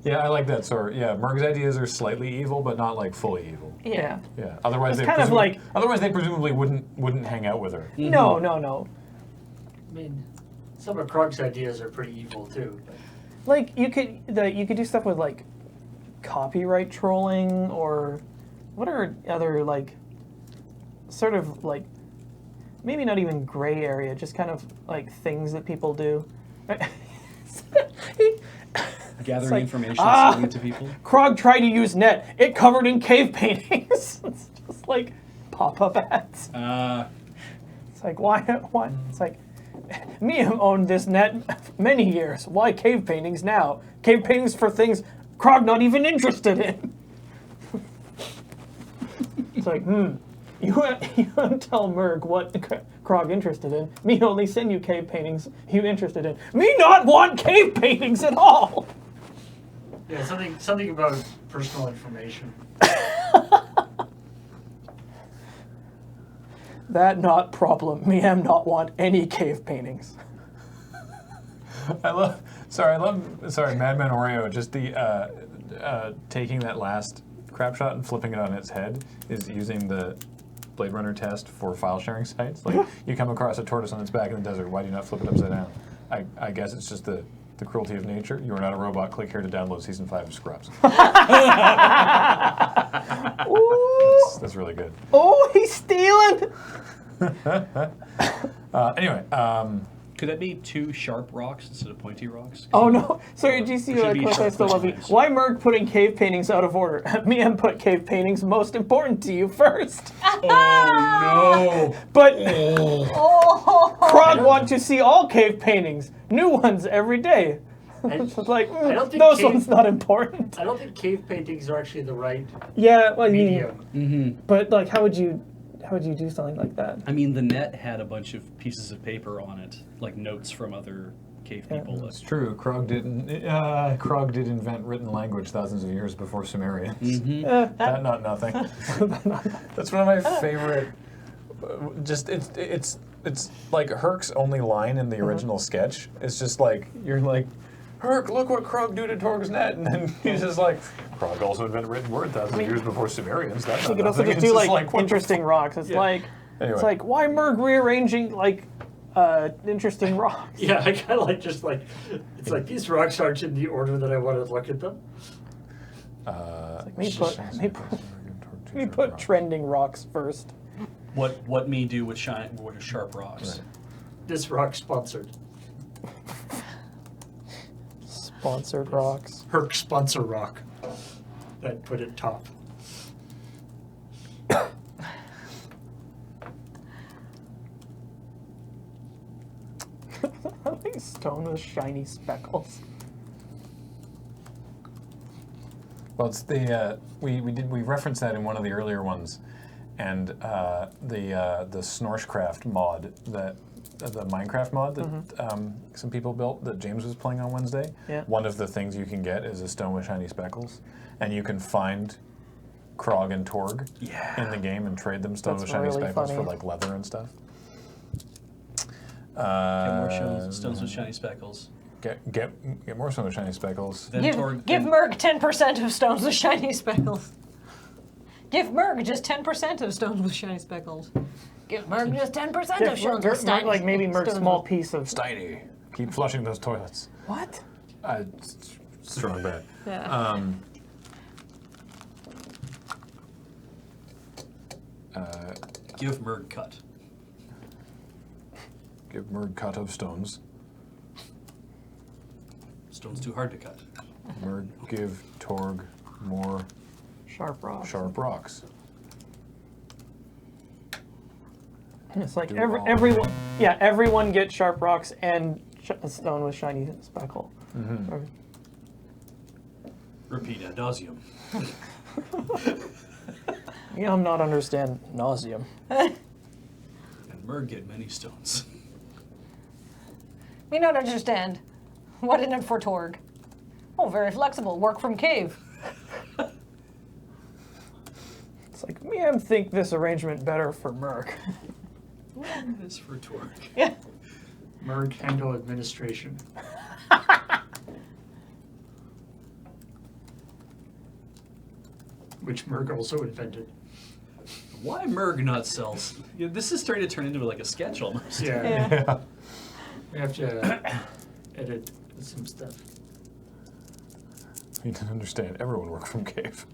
Yeah, I like that sort. Yeah, Merg's ideas are slightly evil, but not like fully evil. Yeah. Yeah. Otherwise, It's they kind of like- otherwise they presumably wouldn't hang out with her. No. I mean, some of Krog's ideas are pretty evil too. But Like you could do stuff with like copyright trolling or what are other like sort of like maybe not even gray area, just kind of like things that people do. Gathering like, information, selling it to people. Krog tried to use net. It covered in cave paintings. It's just like pop-up ads. It's like why? It's like Miam owned this net many years. Why cave paintings now? Cave paintings for things Krog not even interested in. It's like you don't tell Merg what Krog interested in. Me only send you cave paintings you interested in. Me not want cave paintings at all. yeah, something about personal information. That not problem. Me am not want any cave paintings. Sorry, Madman Oreo. Just the taking that last crap shot and flipping it on its head is using the Blade Runner test for file sharing sites. Like you come across a tortoise on its back in the desert. Why do you not flip it upside down? I guess it's just the cruelty of nature. You are not a robot. Click here to download season 5 of Scrubs. That's really good. Oh, he's stealing! Anyway, Could that be 2 sharp rocks instead of pointy rocks? Oh no! Sorry, GC, There should be I sharp still love you. lines. Why Merg putting cave paintings out of order? Me and put cave paintings most important to you first. Oh But Oh, Krog want to see all cave paintings, new ones every day. It's like, I don't think those cave- ones not important. I don't think cave paintings are actually the right Yeah, well, I mean, medium. no! Mm-hmm. but like, how would you do something like that? I mean, the net had a bunch of pieces of paper on it, like notes from other cave people. it's true. Krog did invent written language thousands of years before Sumerians. That not nothing. That's one of my favorite. Just it's like Herc's only line in the original sketch. It's just like you're like, Herc, look what Krog do to Torg's net, and then he's just like, Krog also invented written word thousands of years before Sumerians. That's You not could also nothing. just It's do like what the interesting rocks. It's like Anyway. it's like why Merg rearranging like interesting rocks? Yeah, I kind of like just like it's like these rocks aren't in the order that I want to look at them. We put trending rocks first. What me do with sharp rocks? Right. This rock sponsored. Sponsored rocks. Herc sponsor rock. That put it top. I think stone with shiny speckles. Well, it's the we referenced that in one of the earlier ones, and the Snorshcraft mod that the Minecraft mod that some people built that James was playing on Wednesday. Yeah. One of the things you can get is a stone with shiny speckles, and you can find Krog and Torg in the game and trade them stone That's with shiny really speckles for funny. like leather and stuff. Get more stones with shiny speckles. Get more stone with shiny speckles. Then Torg, give then- Merg 10% of stones with shiny speckles. Give Merg just 10% of stones with shiny speckles. Give Merg just 10% of stones with shiny like maybe Merg's stones small with- piece of Steiny, keep flushing those toilets. what? Strong bet. Yeah. give Merg cut. Give Merg cut of stones. Stone's too hard to cut. Merg give Torg more Sharp rocks. sharp rocks. It's like Do all. everyone gets sharp rocks and a stone with shiny speckle. Or- Repeat ad nauseum. Yeah, I'm not understand nauseum. And Merg get many stones. Me not understand. What in it for Torg? Oh, very flexible. Work from cave. It's like me, I think this arrangement better for Merc. This for Torg. Yeah. Merg handle administration. Which Merg also invented. Why Merg not sells? Yeah, this is starting to turn into like a sketch almost. Yeah. Yeah. We have to edit some stuff. You didn't understand. Everyone worked from cave.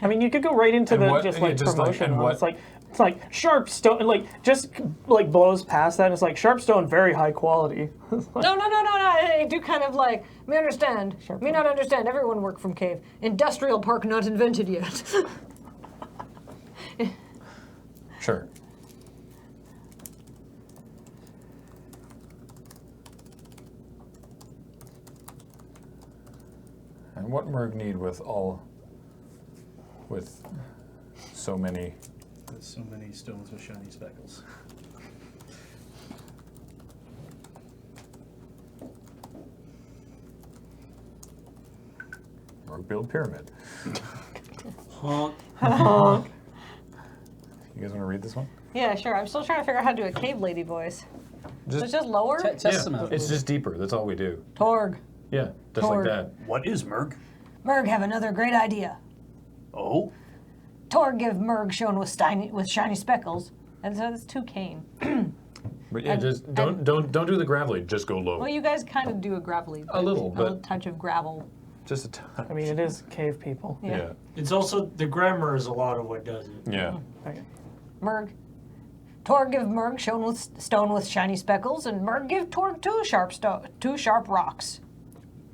I mean, you could go right into And the what- just yeah, like just like- promotion. and one. what- It's like sharp stone, like just like blows past that. And it's like sharp stone, very high quality. It's like, No. I do kind of like, me understand. Sharp Me not understand. Everyone work from cave. Industrial park not invented yet. Sure. And what Merg need with so many? There's so many stones with shiny speckles. Merg build pyramid. Honk. You guys want to read this one? Yeah, sure. I'm still trying to figure out how to do a cave lady voice. So it's just lower? Test them out. It's just deeper. That's all we do. Torg. Yeah, just Torg. like that. What is Merg? Merg have another great idea. Oh? Torg give Merg shown with shiny speckles. And so that's too Kane. But yeah, And- just don't do the gravelly. Just go low. Well, you guys kind of do a gravelly. A little, A but- touch of gravel. Just a touch. I mean, it is cave people. Yeah. Yeah. It's also, the grammar is a lot of what does it. Yeah. Okay. Merg. Torg give Merg stone with shiny speckles, and Merg give Torg two sharp rocks.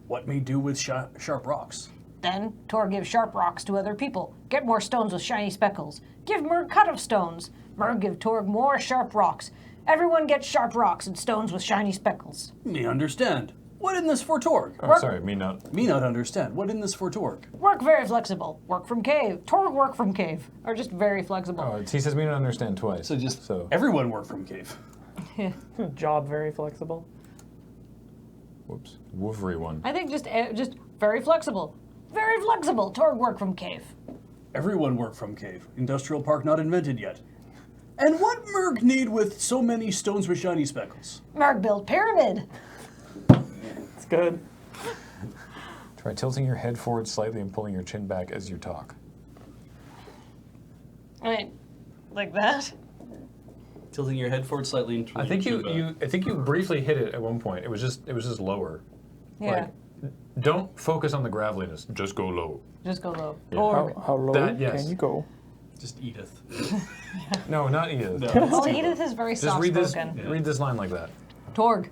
What may do with sharp rocks? Then Torg give sharp rocks to other people. Get more stones with shiny speckles. Give Merg cut of stones. Merg give Torg more sharp rocks. Everyone gets sharp rocks and stones with shiny speckles. Me understand. What in this for Torg? Oh, sorry, me not. Me not understand. What in this for Torg? Work very flexible. Work from cave. Torg work from cave. Or just very flexible. Oh, he says me not understand twice. So everyone work from cave. Job very flexible. Whoops. Wolvery one. I think just very flexible. Very flexible. Torg work from cave. Everyone work from cave. Industrial park not invented yet. And what Merg need with so many stones with shiny speckles? Merg build pyramid. It's good. Try tilting your head forward slightly and pulling your chin back as you talk. Wait, like that? Tilting your head forward slightly. And I think you briefly hit it at one point. It was just lower. Yeah. Like, don't focus on the graveliness. Just go low. Just go low. Yeah. Or, How low That, yes. can you go? Just Edith. No, not Edith. well, Edith is very Just read this. soft-spoken. Read this line like that. Torg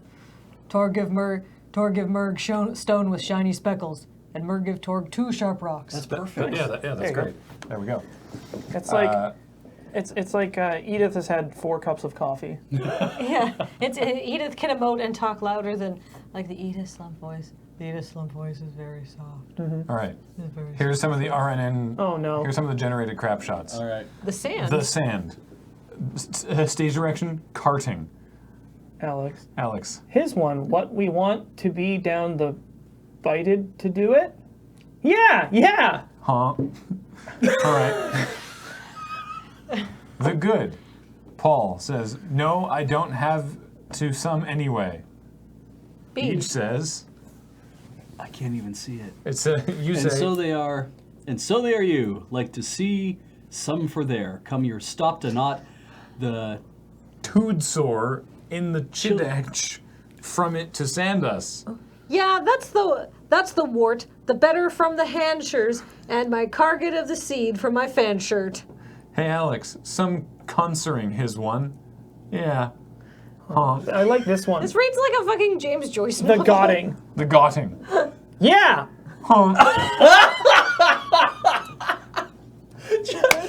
give Merg stone with shiny speckles, and Merg give Torg two sharp rocks. That's perfect. That's you go. great. There we go. It's like it's like Edith has had 4 cups of coffee. Yeah, Edith can emote and talk louder than like the Edith slump voice. The Edith slump voice is very soft. All right. It's very Here's some of the RNN. Oh no. Here's some of the generated crap shots. All right. The sand. The sand. Stage direction, karting. Alex. His one, what we want to be down the bited to do it? Yeah! Huh? All right. The good. Paul says, no, I don't have to some anyway. B. Each says, I can't even see it. it's you And say, so they are you. Like to see some for there. Come your stop to not the tood sore in the chidach from it to sand us. Yeah, that's the wart. The better from the handshires, and my carget of the seed from my fan shirt. Hey, Alex, some consering his one. Yeah. Huh. I like this one. This reads like a fucking James Joyce The novel. Godding. The gotting. Yeah! Huh.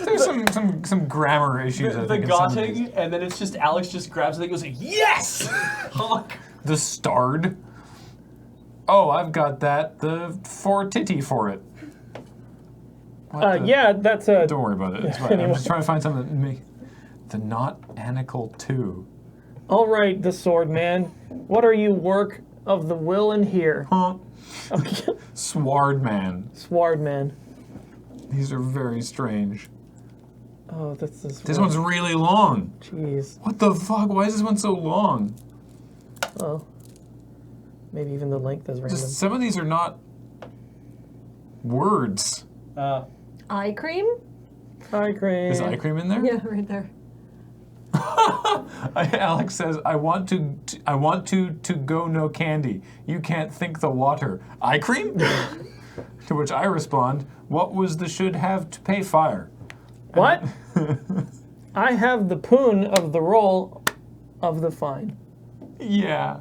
There's some grammar issues, I the think. in some of these. gotting, and then it's just Alex just grabs it and goes, yes! Honk. The starred. Oh, I've got that. The for titty for it. What the- Yeah, that's a... Don't worry about it. It's fine. I'm just trying to find something that make the not anical too. All right, the sword man. What are you work of the will in here? Huh? Okay. Sward man. Sword man. These are very strange. Oh, this is... This one's really long. Jeez. What the fuck? Why is this one so long? Oh. Maybe even the length is random. Just some of these are not words. Eye cream? Eye cream. Is eye cream in there? Yeah, right there. Alex says, I want to go no candy. You can't think the water. Eye cream? To which I respond, what was the should have to pay fire? What? I have the poon of the roll of the fine. Yeah.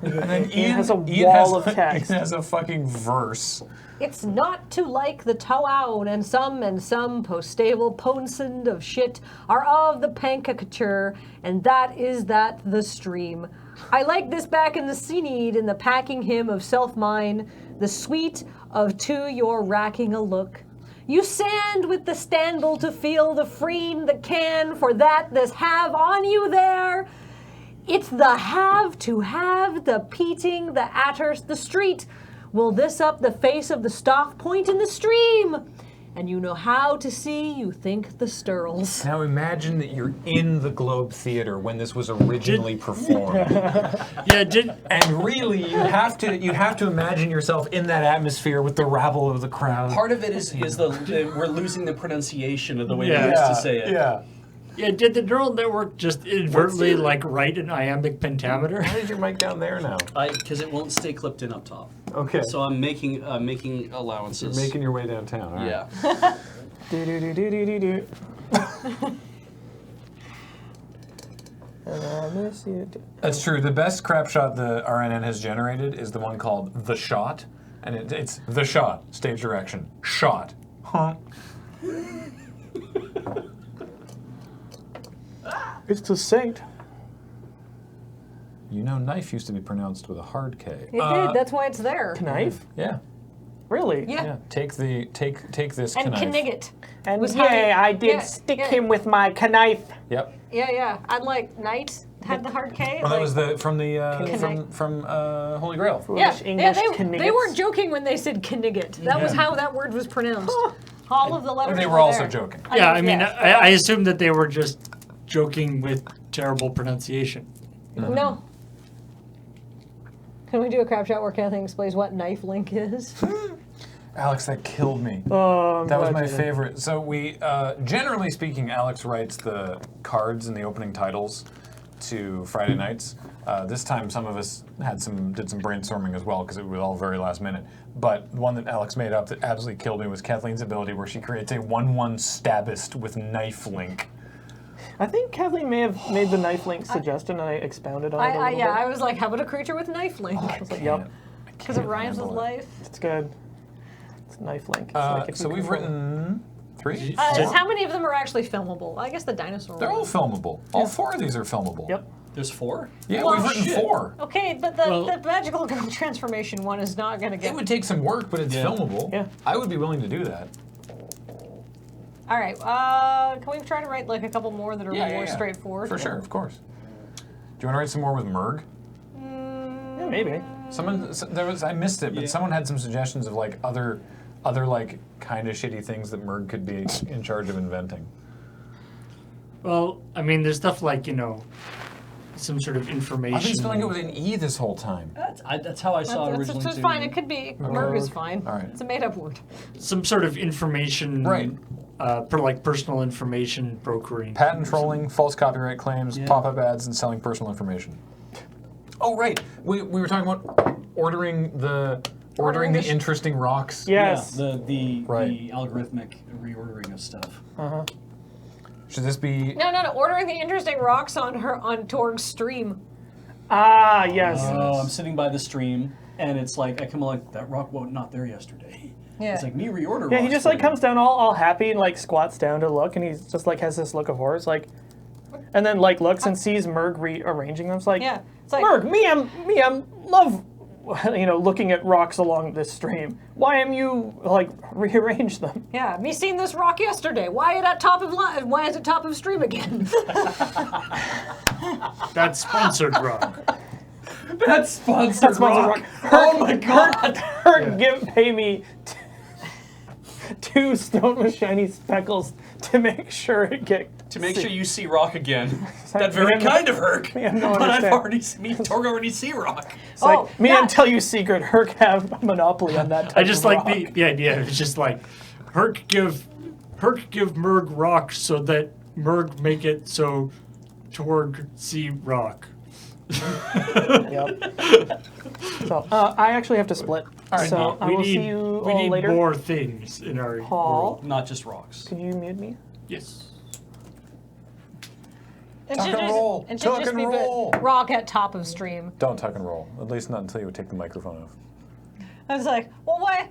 And then Ian has a wall of text. Ian has a fucking verse. It's not to like the Town, and some post-stable ponsend of shit are of the pancature, and that is that the stream. I like this back in the Seaneed in the packing hymn of self-mine, the sweet of to your racking a look. You sand with the standle to feel the freen that can, for that this have on you there. It's the have to have, the peating, the atters, the street. Will this up the face of the stock point in the stream? And you know how to see, you think the stirls. Now imagine that you're in the Globe Theater when this was originally performed. And really, you have to imagine yourself in that atmosphere with the rabble of the crowd. Part of it is we're losing the pronunciation of the way we used to say it. Yeah. Yeah, did the neural network just inadvertently write an iambic pentameter? Why is your mic down there now? Because it won't stay clipped in up top. Okay. So I'm making allowances. You're making your way downtown. All right. Yeah. Do do do do do do do. And I miss you. That's true. The best crap shot the RNN has generated is the one called The Shot. And it's The Shot, stage direction, shot. Huh. It's succinct. You know, knife used to be pronounced with a hard K. It did. That's why it's there. Knife? Yeah. Really? Yeah. Yeah. Take this And knife. Knigget. And Was yeah, heavy. I did Yeah, stick yeah. him with my knife. Yep. Yeah. Unlike Knight had the hard K. Well, that like- was the from Connect. from Holy Grail. Yeah, Foolish English they Kniggets. weren't joking when they said Knigget. That was Yeah. how that word was pronounced. All of the letters They were were also there. joking. Yeah, I mean, yes. I assume that they were just joking with terrible pronunciation. No. Can we do a crap shot where Kathleen explains what knife link is? Alex, that killed me. Oh, I'm That was glad my you did. favorite. So we, generally speaking, Alex writes the cards and the opening titles to Friday nights. This time, some of us did some brainstorming as well because it was all very last minute. But the one that Alex made up that absolutely killed me was Kathleen's ability, where she creates a 1/1 stabist with knife link. I think Kathleen may have made the knife link suggestion and I expounded on it a little bit. I was like, how about a creature with knife link? Yep, Because it rhymes with life. it's good. It's knife link. It's like if So you we've control- written 3. How many of them are actually filmable? I guess the dinosaur They're all one. filmable. All 4 of these are filmable. Yep. There's 4? Yeah, Well, we've written shit. 4. Okay, but the magical girl transformation one is not going to It get... would take some work, but it's Yeah. filmable. Yeah. I would be willing to do that. All right, can we try to write like a couple more that are more straightforward? For sure, of course. Do you want to write some more with Merg? Yeah, maybe. I missed it, but Yeah. someone had some suggestions of like other like kind of shitty things that Merg could be in charge of inventing. Well, I mean, there's stuff like, some sort of information. I've been spelling it with an E this whole time. That's how I saw it That's originally it's too. fine. It could be. Merg is fine. All right. It's a made-up word. Some sort of information. Right. Like personal information brokering. Patent trolling, false copyright claims, Yeah. pop-up ads, and selling personal information. Oh, right. We were talking about ordering the interesting rocks. Yes. Yeah, the Right. algorithmic reordering of stuff. Should this be? No. Ordering the interesting rocks on Torg's stream. Ah, yes. Oh, I'm sitting by the stream, and it's like I come along. That rock was not there yesterday. Yeah. It's like me reorder. Yeah, he rocks just for like you. comes down all happy and like squats down to look, and he's just like has this look of horror. It's like, and then like looks and sees Merg rearranging them. It's like, Yeah. It's like Merg, me, I'm love, looking at rocks along this stream. Why am you like rearrange them? Yeah, me seen this rock yesterday. Why is it top of stream again? That's sponsored rock. That's sponsored rock. Oh my god! Pay me 2 stone with shiny speckles to make sure it get. To make sure you see rock again. Like, That very man, kind of Herc. man, no But I've understand. already Torg already see rock. It's like, Oh, me that- until you secret Herc have a monopoly on that type I just of like rock. the idea. It's just like, Herc give Merg rock so that Merg make it so Torg see rock. Yep. So I actually have to split. So I will see you we all need later. more things in our Paul, Not just rocks. could you mute me? Yes. It Tuck and roll. It should Tuck just and be roll. rock at top of stream. Don't tuck and roll. At least not until you take the microphone off. I was like, well, why?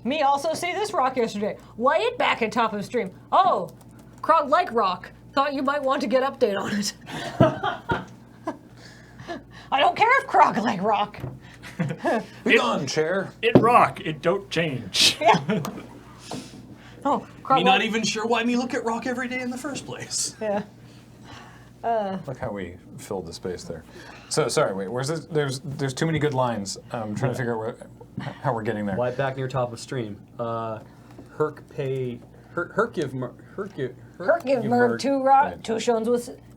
Me also see this rock yesterday. Why it back at top of stream? Oh, Krog like rock. Thought you might want to get update on it. I don't care if Krog like rock. Be gone, chair. It rock. It don't change. Oh, Krog Me not even sure why me look at rock every day in the first place. Yeah. Look how we filled the space there. So sorry, wait. Where's this? There's too many good lines. I'm trying to figure out how we're getting there. Why back near top of stream? Herc give Herc give Merg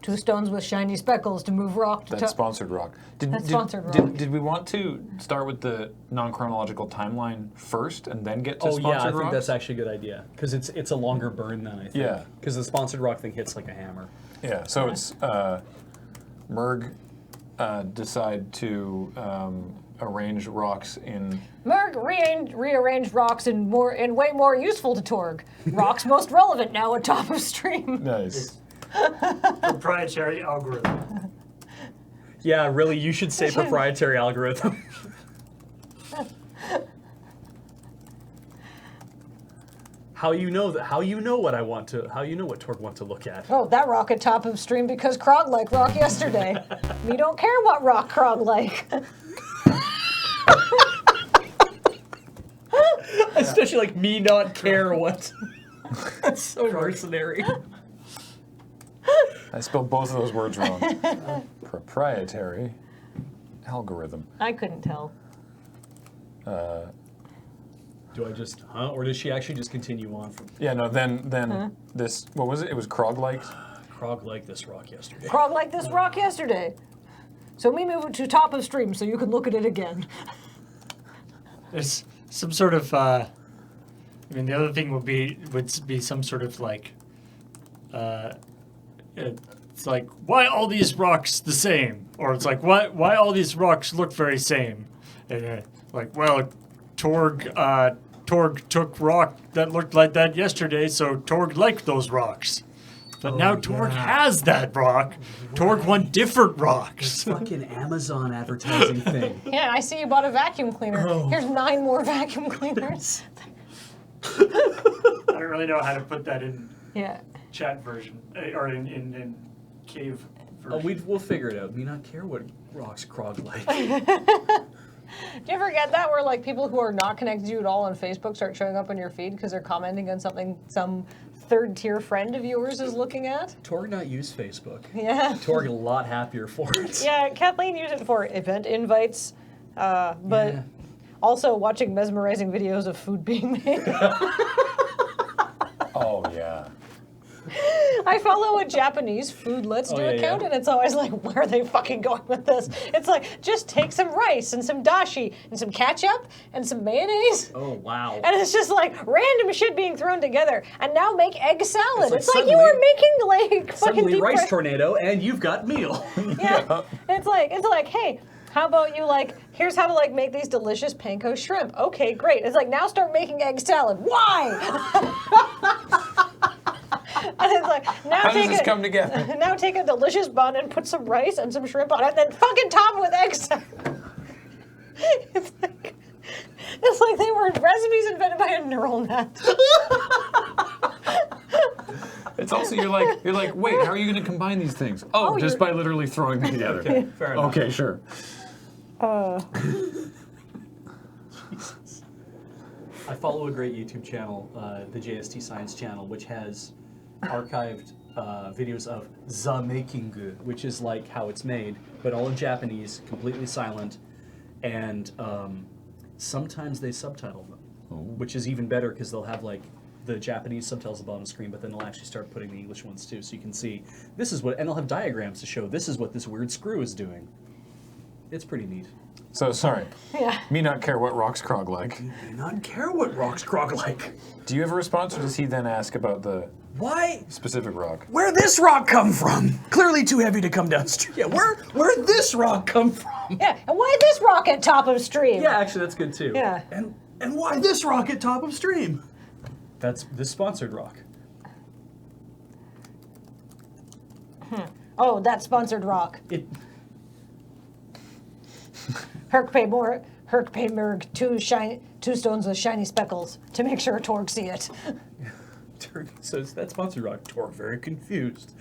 two stones with shiny speckles to move rock to That's top. sponsored rock. That's sponsored rock. Did we want to start with the non-chronological timeline first and then get to Oh sponsored yeah, I think rocks? that's actually a good idea because it's a longer burn than I think. Yeah. Because the sponsored rock thing hits like a hammer. Yeah, so it's Merg decide to arrange rocks in. Merg rearranged rocks in way more useful to Torg. Rocks most relevant now at top of stream. Nice. Proprietary algorithm. Yeah, really, you should say proprietary algorithm. How you know that? How you know what I want to? How you know what Torg wants to look at? Oh, that rock at top of stream because Krog like rock yesterday. Me don't care what rock Krog like. Especially like me not care what. That's so mercenary. I spelled both of those words wrong. Proprietary algorithm. I couldn't tell. Do I just, or does she actually just continue on from Yeah, no, then this, what was it? It was Krog-like? Krog like this rock yesterday? Krog like this rock yesterday. So we move it to top of stream so you can look at it again. There's some sort of. I mean, the other thing would be some sort of like. It's like, why all these rocks the same? Or it's like, why all these rocks look very same? And like, well, Torg took rock that looked like that yesterday, so Torg liked those rocks. But now Torg has that rock. Torg want different rocks. Fucking Amazon advertising thing. Yeah, I see you bought a vacuum cleaner. Here's 9 more vacuum cleaners. I don't really know how to put that in Yeah. chat version or in cave version. We'll figure it out. Me not care what rocks Krog like. Do you ever get that where like people who are not connected to you at all on Facebook start showing up on your feed because they're commenting on something some third-tier friend of yours is looking at? Torg not use Facebook. Yeah. Torg a lot happier for it. Yeah, Kathleen used it for event invites, but Yeah. also watching mesmerizing videos of food being made. Oh, yeah. I follow a Japanese food let's do yeah, account, yeah. and it's always like, where are they fucking going with this? It's like, just take some rice and some dashi and some ketchup and some mayonnaise. Oh, wow. And it's just like random shit being thrown together, and now make egg salad. like It's like you suddenly- were making like fucking Suddenly deep rice fry- tornado, and you've got meal. Yeah. It's like, hey, how about you like, here's how to like make these delicious panko shrimp. Okay, great. It's like, now start making egg salad. Why? And it's like, now How take does this it. come together? Now take a delicious bun and put some rice and some shrimp on it, and then fucking top it with egg salad. It's like they were recipes invented by a neural net. It's also, you're like, wait, how are you going to combine these things? Oh, just by literally throwing them together. Okay, fair enough. Okay, sure. I follow a great YouTube channel, the JST Science channel, which has archived videos of the making, which is like how it's made, but all in Japanese, completely silent, and sometimes they subtitle them, which is even better because they'll have like the Japanese subtitles up on the screen, but then they'll actually start putting the English ones too, so you can see this is what, and they'll have diagrams to show this is what this weird screw is doing. It's pretty neat. So, sorry. Yeah. Me not care what rocks Krog like. Do not care what rocks Krog like. Do you have a response, or does he then ask about the Why? specific rock? Where'd this rock come from? Clearly too heavy to come downstream. Yeah, where'd this rock come from? Yeah, and why this rock at top of stream? Yeah, actually, that's good too. Yeah. And why this rock at top of stream? That's this sponsored rock. Oh, that sponsored rock. It. Herc pay Merg 2 stones with shiny speckles to make sure Torg see it. So it's that sponsored rock. Torg very confused.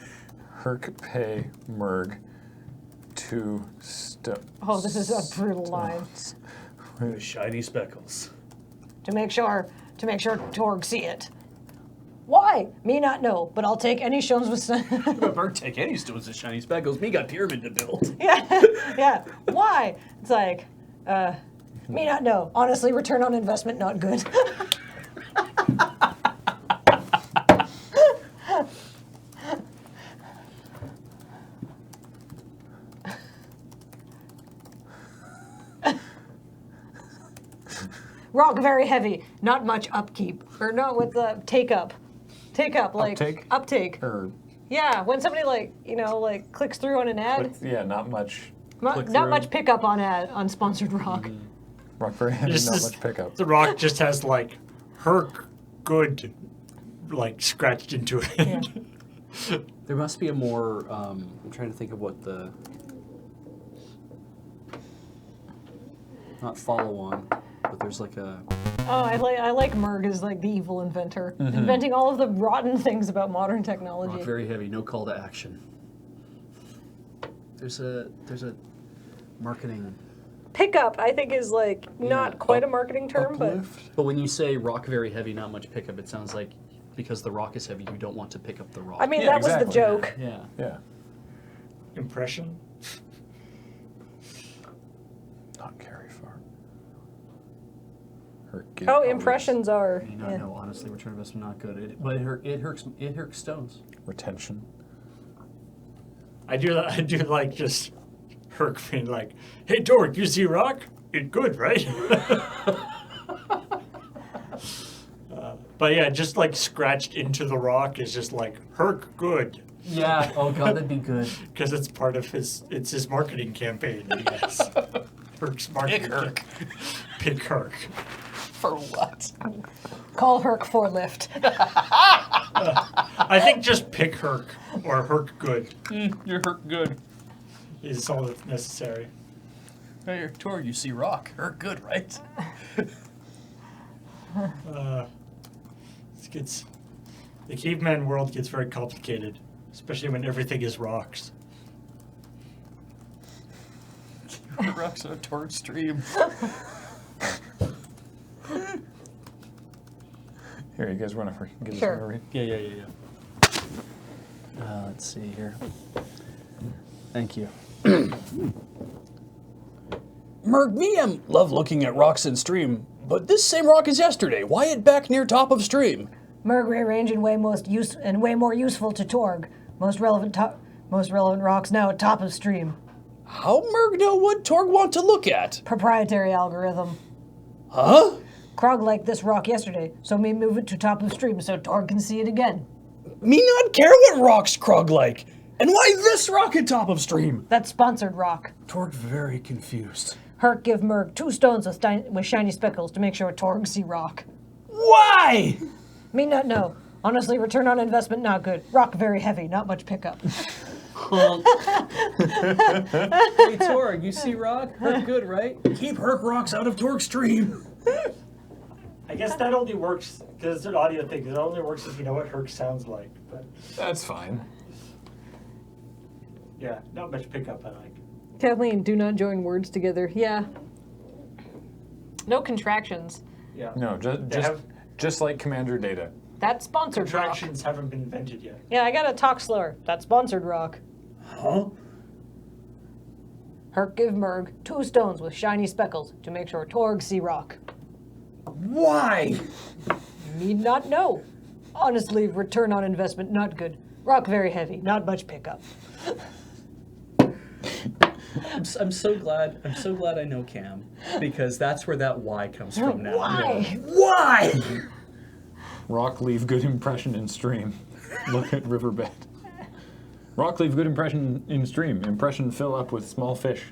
Herc pay Merg 2 Oh, this is a brutal line. With shiny speckles. To make sure Torg see it. Why? Me not know, but I'll take any stones with Bird take any stones with shiny speckles. Me got pyramid to build. yeah. Why? It's like, me not know. Honestly, return on investment not good. Rock very heavy, not much upkeep. Or no, with the take up. Take up, like uptake. Or Yeah, when somebody like clicks through on an ad, yeah, not much. not much pickup on ad on sponsored rock. Rock very heavy, This not is- much pickup. The rock just has like Herc good like scratched into it. Yeah. There must be a more. I'm trying to think of what the. not follow on, but there's like a. Oh, I like Merg as like the evil inventor, inventing all of the rotten things about modern technology. Rock very heavy, no call to action. There's a marketing. Pickup, I think, is like not quite a marketing term, But when you say rock very heavy, not much pickup, it sounds like because the rock is heavy, you don't want to pick up the rock. I mean Yeah, that was the exactly. joke. Yeah. Yeah. Impression? Not carry far. Her Oh, impressions are. You know, yeah. no, honestly, return on investment not good. But it hurts stones. Retention. I do like just Herc being like, "Hey, Dork, you see rock? It's good, right?" But yeah, just like scratched into the rock is just like Herc good, Yeah. Oh god, that'd be good. because it's part of his marketing campaign, I guess. Herc's marketing. Pick Herc. For what? Call Herc for lift. I think just pick Herc or Herc good You're hurt good. is all that's necessary. Hey, Tor, you see rock. Hurt good, right? The caveman world gets very complicated, especially when everything is rocks. Rocks on a torrent stream. Here, you guys want to give Sure. this one a read? Yeah. Let's see here. Thank you. Merg, me love looking at rocks in stream, but this same rock as yesterday. Why it back near top of stream? Merg rearrange and way more useful to Torg. Most relevant rocks now at top of stream. How Merg know what Torg want to look at? Proprietary algorithm. Huh? Krog liked this rock yesterday, so me move it to top of stream so Torg can see it again. Me not care what rocks Krog like. And why this rock at top of stream? That's sponsored rock. Torg very confused. Herc give Merg 2 stones with shiny speckles to make sure Torg see rock. Why? Me not know. Honestly, return on investment not good. Rock very heavy, not much pickup. Hey Torg, you see rock? Herc good, right? Keep Herc rocks out of Torg stream. I guess that only works because it's an audio thing. It only works if you know what Herc sounds like. But That's fine. yeah, not much pickup I like. Kathleen, do not join words together. Yeah. No contractions. Yeah. No, just like Commander Data. That's sponsored rock. Contractions haven't been invented yet. Yeah, I gotta talk slower. That's sponsored rock. Huh? Herc give Merg 2 stones with shiny speckles to make sure Torg see rock. Why? Need not know. Honestly, return on investment not good. Rock very heavy, not much pickup. I'm so glad I know Cam, because that's where that why comes from now. Why? Why? Rock leave good impression in stream. Look at riverbed. Rock leave good impression in stream. Impression fill up with small fish.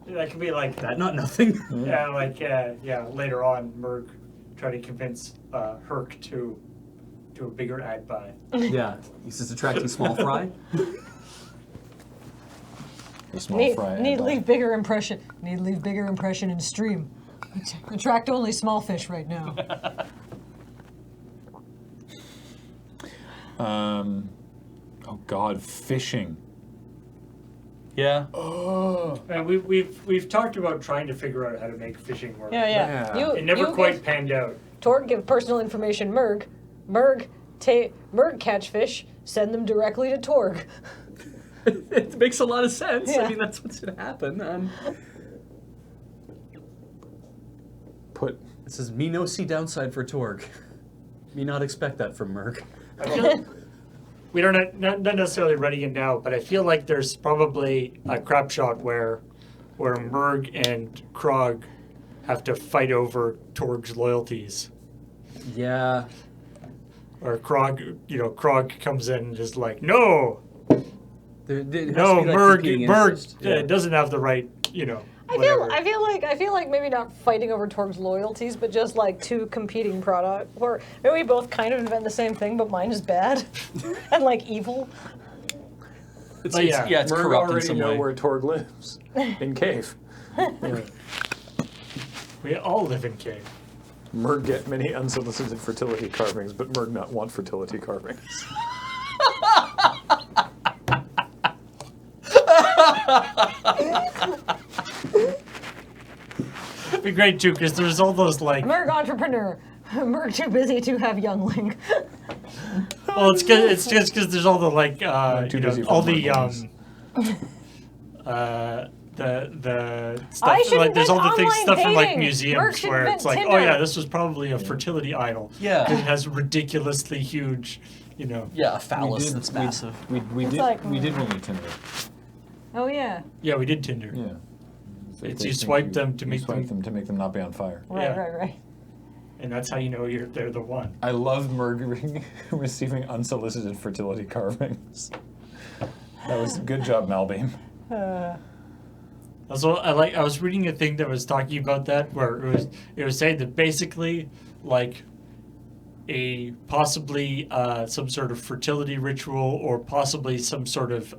That could be like That not nothing. yeah, like later on, Merg try to convince Herc to do a bigger ad buy. Yeah, he's just attracting small fry. The small Need fry. leave bigger impression. Need leave bigger impression in stream. Attract only small fish right now. Oh God, fishing. Yeah. And we've talked about trying to figure out how to make fishing work. Yeah. Yeah. It never quite panned out. Torg give personal information Merg. Merg catch fish. Send them directly to Torg. It makes a lot of sense. Yeah. I mean, that's what's gonna happen. Put. It says, me no see downside for Torg. Me not expect that from Merg. I feel, we don't not necessarily running it now, but I feel like there's probably a Crapshoot where Merg and Krog have to fight over Torg's loyalties. Yeah. Or Krog comes in and is like, no, There has to no, be, like, Merg competing interest. doesn't have the right, I feel like maybe not fighting over Torg's loyalties, but just like 2 competing product. Or maybe we both kind of invent the same thing, but mine is bad and like evil. It's But yeah, it's Merg corrupt in already some know way. where Torg lives. In cave. We all live in cave. Merg get many unsolicited fertility carvings, but Merg not want fertility carvings. It'd be great too, because there's all those like. Merg entrepreneur. Merg too busy to have youngling. Well, it's just because there's all the like too busy for all the marketing. the I stuff should like there's all the invent things stuff from like online dating. museums Merc should where invent it's like, oh Tinder. yeah, this was probably a fertility idol. Yeah. 'Cause it has ridiculously huge, Yeah, a phallus that's we- massive. We It's did like- we did meet Tinder. Oh yeah. Yeah, we did Tinder. Yeah. So It's they you think swipe them to you make swipe them, to make them not be on fire. Right, Yeah. right. and that's how you know they're the one. I love Merg receiving unsolicited fertility carvings. That was good job, Malbeam. Also, I was reading a thing that was talking about that where it was saying that basically like a possibly some sort of fertility ritual or possibly some sort of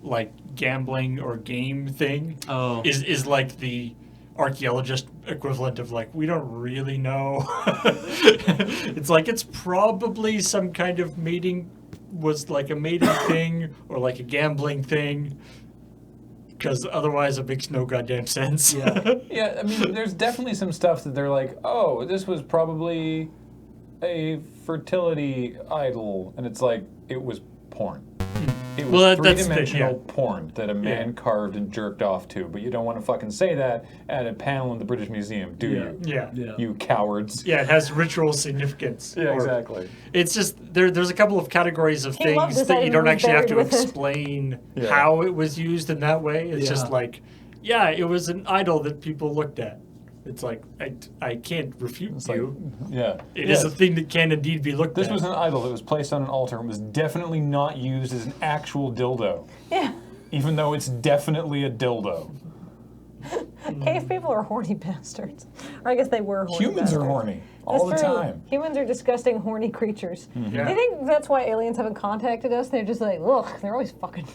like gambling or game thing Oh. is like the archaeologist equivalent of like we don't really know. It's like it's probably some kind of mating was like a mating thing or like a gambling thing. Because otherwise it makes no goddamn sense. Yeah. Yeah, I mean, there's definitely some stuff that they're like, oh, this was probably a fertility idol, and it's like it was porn. It was Well, that's the- three-dimensional yeah. porn that a man Yeah. carved and jerked off to, but you don't want to fucking say that at a panel in the British Museum, do you? Yeah. You cowards. Yeah, it has ritual significance. Yeah, Or- exactly. It's just there's a couple of categories of He loved things this that you item don't and actually have buried to with it. explain Yeah. how it was used in that way. It's just Yeah. like, yeah, it was an idol that people looked at. It's like I can't refute It's like, you. yeah. It is Yes. a thing that can indeed be looked This at. was an idol that was placed on an altar and was definitely not used as an actual dildo, Yeah. even though it's definitely a dildo. Cave people are horny bastards. Or I guess they were horny Humans bastards. are horny all the That's true. time. Humans are disgusting, horny creatures. Yeah. Do you think that's why aliens haven't contacted us? They're just like, ugh, they're always fucking.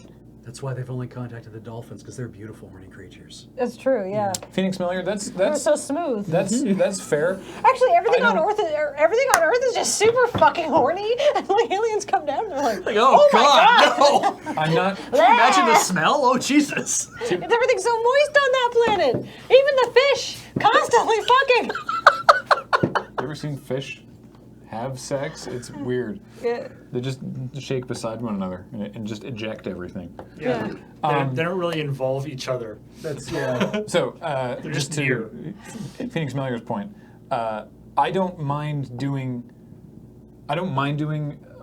That's why they've only contacted the dolphins, because they're beautiful, horny creatures. That's true, yeah. Phoenix Millier, that's They're so smooth. that's fair. Actually, everything I on don't- Earth is just super fucking horny. And like aliens come down and they're like, Like, oh, my God, no! I'm not. Imagine the smell. Oh, Jesus. Everything's so moist on that planet. Even the fish constantly fucking. You ever seen fish have sex? It's weird. Yeah. They just shake beside one another and just eject everything. Yeah. They don't really involve each other. That's yeah. So They're just just to near. Phoenix Millier's point, I don't mind doing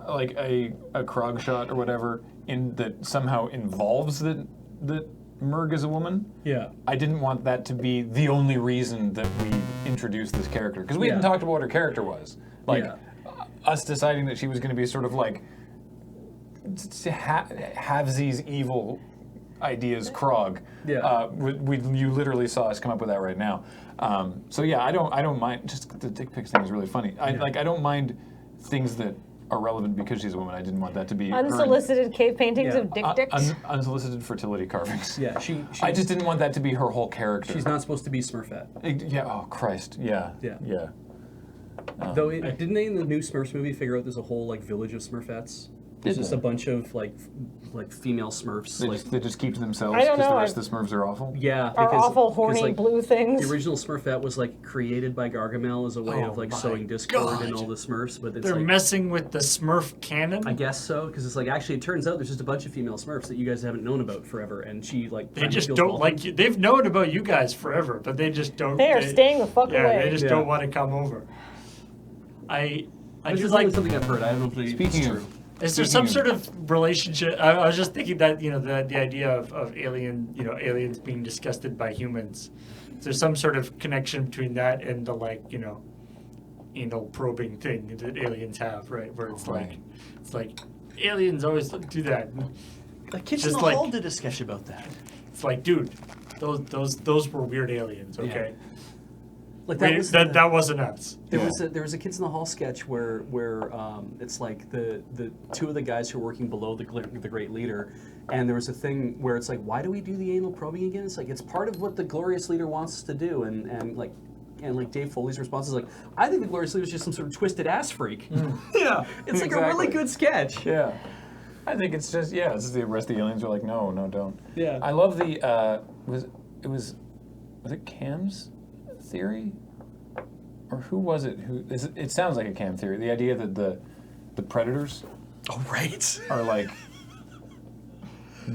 like a Krog shot or whatever in that somehow involves that Merg is a woman. Yeah. I didn't want that to be the only reason that we introduced this character because we hadn't Yeah. talked about what her character was. Like Yeah. us deciding that she was going to be sort of like have these evil ideas, Krog. Yeah. You literally saw us come up with that right now. So yeah, I don't mind. Just the dick pics thing is really funny. I don't mind things that are relevant because she's a woman. I didn't want that to be her- Unsolicited cave paintings Yeah. of dick dicks. unsolicited fertility carvings. Yeah, she I just didn't want that to be her whole character. she's not supposed to be Smurfette. Yeah. Oh Christ. Yeah. Yeah. Yeah. Though, didn't they in the new Smurfs movie figure out there's a whole like village of Smurfettes? There's Did just they? a bunch of like female Smurfs. They just keep to themselves I don't because the know, rest of the Smurfs are awful. Yeah, Are awful, 'cause, horny, like, blue things. The original Smurfette was like created by Gargamel as a way Oh of like my sowing discord in God. all the Smurfs, but it's They're like messing with the Smurf canon. I guess so because it's like actually it turns out there's just a bunch of female Smurfs that you guys haven't known about forever, and she like They kinda just feels don't welcome. like you. They've known about you guys forever, but they just don't. They are staying the fuck yeah, away. they just Yeah. don't want to come over. I This do is like. only something I've heard. I don't know if it's Speaking true. of, Is there some sort of relationship? I was just thinking that the idea of aliens being disgusted by humans. Is there some sort of connection between that and the anal probing thing that aliens have, right? Where it's like aliens always do that. The kids Just in the like- hall did a sketch about that. It's like, dude, those were weird aliens, okay? Like That wasn't us. There was a Kids in the Hall sketch where it's like the two of the guys who are working below the great leader And there was a thing where it's like, why do we do the anal probing again? It's like, it's part of what the Glorious Leader wants us to do. And like Dave Foley's response is like, I think the Glorious Leader is just some sort of twisted ass freak. Yeah. It's like a really good sketch. Yeah. I think it's just, it's the rest of the aliens are like, no, don't. Yeah. I love the, was it Cam's theory? Or who was it? It sounds like a Cam theory. The idea that the predators Oh, right. are like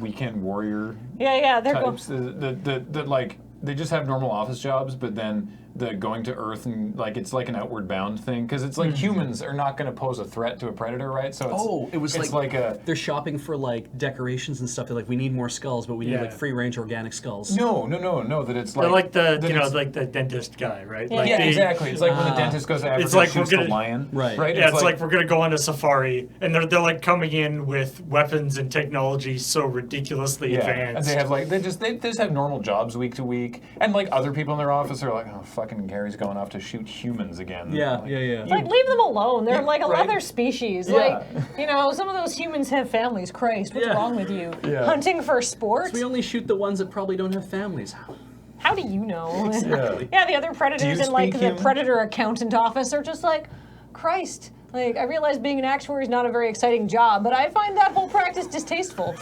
weekend warrior Yeah, they're types. That like they just have normal office jobs, but then the going to Earth and like it's like an outward bound thing because it's like humans are not going to pose a threat to a predator, right? So it's like a they're shopping for like decorations and stuff. They're like, we need more skulls, but we need like free range organic skulls. No. That it's like They're like the like the dentist guy, right? Yeah. Like exactly. It's like when the dentist goes to Africa it's like and shoots we're the gonna- lion, Right. Yeah, it's like we're gonna go on a safari, and they're like coming in with weapons and technology so ridiculously and advanced. they have like they just have normal jobs week to week, and like other people in their office are like, oh fucking Gary's going off to shoot humans again. Yeah, Like, yeah. It's like, leave them alone. They're like right. other species. Yeah. Like, some of those humans have families. Christ, what's Yeah. wrong with you? Yeah. Hunting for sport? We only shoot the ones that probably don't have families. How do you know? Exactly. Yeah, the other predators you in like speak the human? predator accountant office are just like, Christ. Like, I realize being an actuary is not a very exciting job, but I find that whole practice distasteful.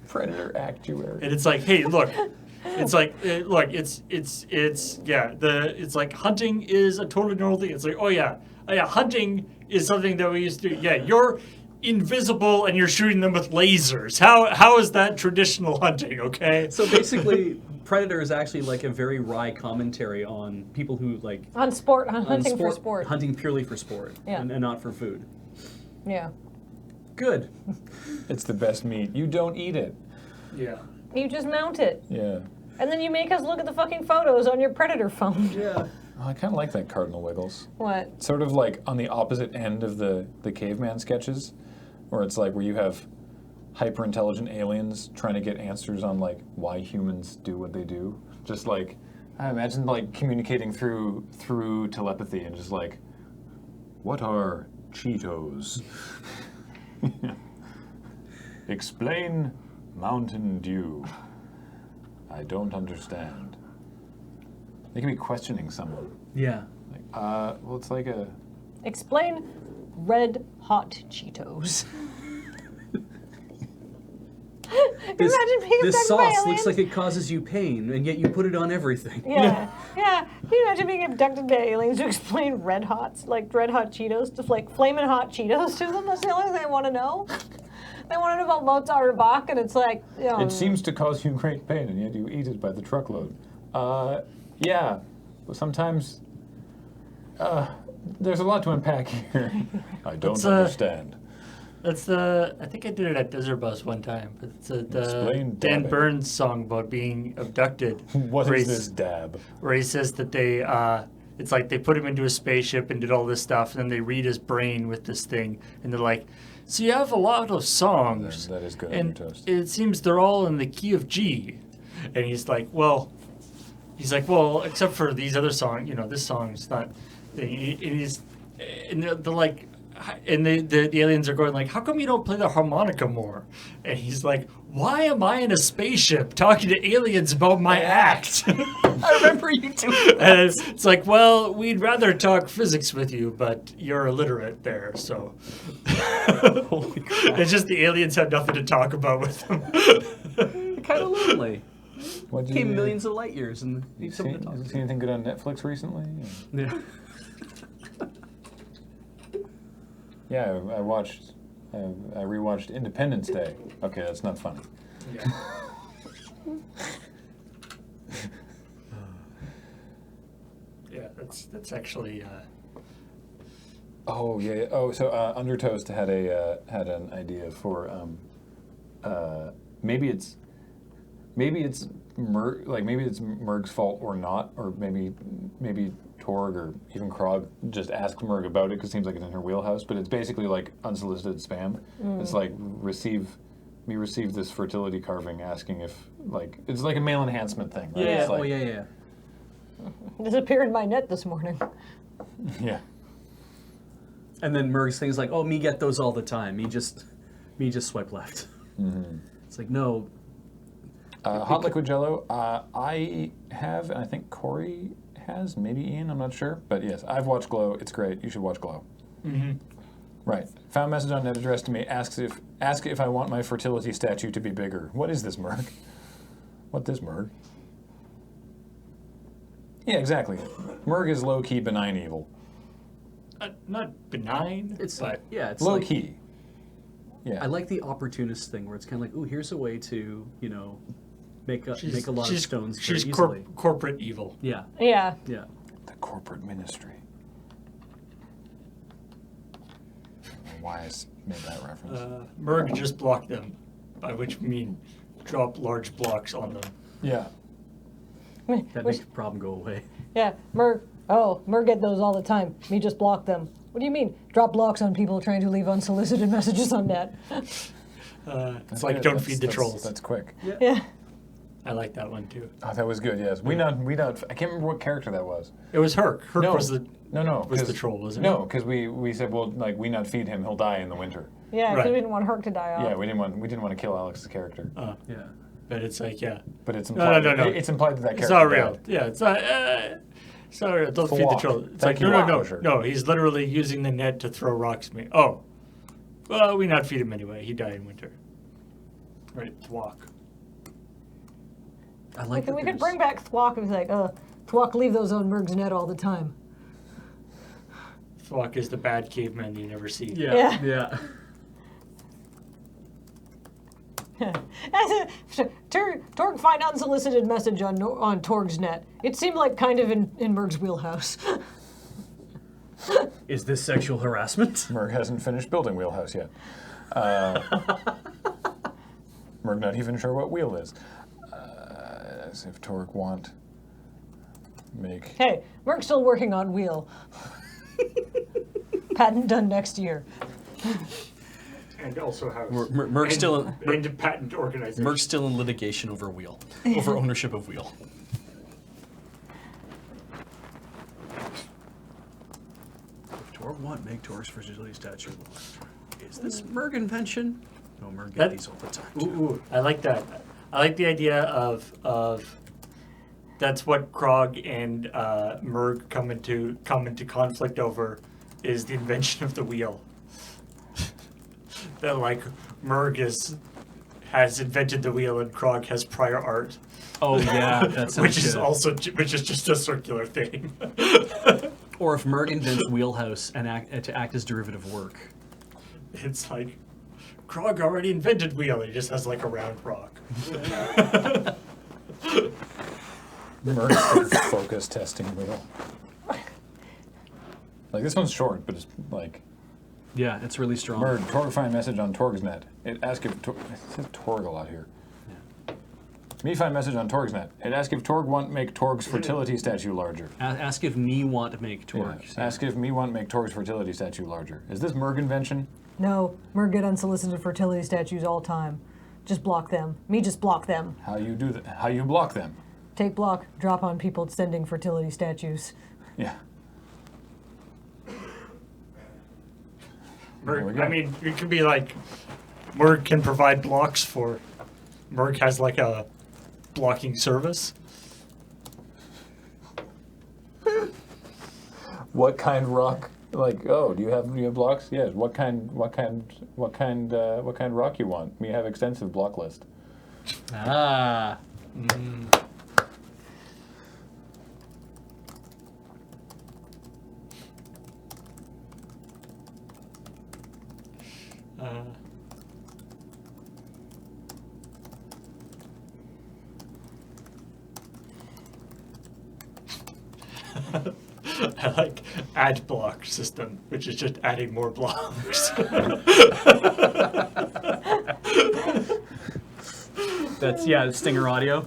Predator actuary. And it's like, hey, look. It's like, look, it's like hunting is a totally normal thing. It's like, oh yeah, hunting is something that we used to do. Yeah, you're invisible and you're shooting them with lasers. How is that traditional hunting, okay? So basically, Predator is actually like a very wry commentary on people who like on hunting for sport. hunting purely for sport and not for food. Yeah. Good. It's the best meat. You don't eat it. Yeah. You just mount it. Yeah. And then you make us look at the fucking photos on your predator phone. Yeah. Oh, I kind of like that Cardinal Wiggles. What? Sort of like on the opposite end of the caveman sketches, where it's like where you have hyper intelligent aliens trying to get answers on like why humans do what they do. Just like I imagine like communicating through telepathy and just like, what are Cheetos? Explain Mountain Dew. I don't understand. They can be questioning someone. Yeah. Like, well, it's like a. Explain red hot Cheetos. Imagine being This abducted by sauce aliens. looks like it causes you pain, and yet you put it on everything. Yeah. Can you imagine being abducted by aliens to explain red hot Cheetos, just like flaming hot Cheetos to them? That's the only thing they want to know. They want to know about Mozart or Bach, and it's like, It seems to cause you great pain, and yet you eat it by the truckload. Yeah. But sometimes there's a lot to unpack here. I don't understand. That's I think I did it at Desert Bus one time. But it's the Explain Dan dabbing. Burns song about being abducted. What where is he's- this dab? Where he says that they, it's like they put him into a spaceship and did all this stuff, and then they read his brain with this thing, and they're like, so you have a lot of songs. That is good on And your toast. it seems they're all in the key of G. And he's like, well, except for these other songs, this song's not. And they're like, and the aliens are going like, how come you don't play the harmonica more? And he's like, why am I in a spaceship talking to aliens about my act? I remember you doing that. And it's like, well, we'd rather talk physics with you, but you're illiterate there, so. Holy crap. It's just the aliens have nothing to talk about with them. Kind of lonely. What did Came you millions of light years and You need someone to talk seen to. anything good on Netflix recently? Yeah. Yeah, I watched. I rewatched Independence Day. Okay, that's not funny. Yeah, that's actually. Oh yeah. So Undertoast had an idea for maybe it's Merg's fault or not, or maybe Torg or even Krog just asked Merg about it because it seems like it's in her wheelhouse. But it's basically like unsolicited spam. It's like receive this fertility carving asking if like it's like a male enhancement thing. Right? Yeah. It's like, yeah. disappeared in my net this morning. Yeah. And then Merg's thing's like, oh, me get those all the time. Me just Me just swipe left. Mm-hmm. It's like, no. Hot liquid Jello. I have, and I think Corey has. Maybe Ian. I'm not sure. But yes, I've watched Glow. It's great. You should watch Glow. Mm-hmm. Right. Found message on net addressed to me. Ask if I want my fertility statue to be bigger. What is this, Merg? What this, Merg? Yeah, exactly. Merg is low key benign evil. Not benign. It's but it's Low like, key. Yeah. I like the opportunist thing where it's kind of like, ooh, here's a way to, make a lot of stones very she's easily. corporate evil. Yeah, Yeah. yeah. The corporate ministry. I don't know why I made that reference. Merg just blocked them, by which we mean drop large blocks on them. Yeah. That makes the problem go away. Yeah, Merg get those all the time. Me just block them. What do you mean? Drop blocks on people trying to leave unsolicited messages on net. It's like don't feed the trolls. That's quick. Yeah. I like that one too. Oh, that was good. Yes. We not. I can't remember what character that was. It was Herc. Herc No. was the was 'cause- the troll, wasn't it? No, because we said, well, like we not feed him, he'll die in the winter. Yeah, because Right. we didn't want Herc to die off. Yeah, we didn't want to kill Alex's character. Yeah. But it's like But it's No, implied. no. It's implied that character. it's not real. died. Yeah, it's not. It's not real. Don't feed the Thwack. troll. It's Thank like you, no. Roger. No, he's literally using the net to throw rocks at me. Oh, well, we not feed him anyway. He died in winter. Right, Thwack. I like that We could there's- bring back Thwack and be like, Thwack, leave those on Merg's net all the time. Thwack is the bad caveman you never see. Yeah, yeah. Torg find unsolicited message on Torg's net. It seemed like kind of in Merg's wheelhouse. Is this sexual harassment? Merg hasn't finished building Wheelhouse yet. Merg not even sure what wheel is. As if Torg want make. Hey, Merg's still working on wheel. Patent done next year. And also house. Merc's still and patent organization. Merc's still in litigation over wheel, over ownership of wheel. Torg want make Torg's fertility statue. Is this Merg invention? No, Merg get That- these all the time. Ooh, I like that. I like the idea of that's what Krog and Merg come into conflict over is the invention of the wheel. That like Merg has invented the wheel and Krog has prior art, Oh yeah, that sounds which is good. also which is just a circular thing. Or if Merg invents Wheelhouse and to act as derivative work. It's like Krog already invented wheel. He just has like a round rock. Merg's focus testing wheel. Like this one's short, but it's like Yeah, it's really strong. Merg Torg find message on Torg's net. It asks if it says Torg a lot here. Me find message on Torg's net. It asks if Torg want make Torg's fertility statue larger. Ask if me want to make Yeah. Torg. Ask if me want make Torg's fertility statue larger. Is this Merg invention? No, Merg get unsolicited fertility statues all time. Just block them. Me just block them. How you do that? How you block them? Take block, drop on people sending fertility statues. Yeah. Merg, There we go. I mean, it could be like Merg can provide blocks for. Merg has like a blocking service. What kind rock? Like, oh, do you have blocks? Yes. What kind rock you want? We have extensive block list. Ah. I like add block system, which is just adding more blocks. That's the Stinger audio.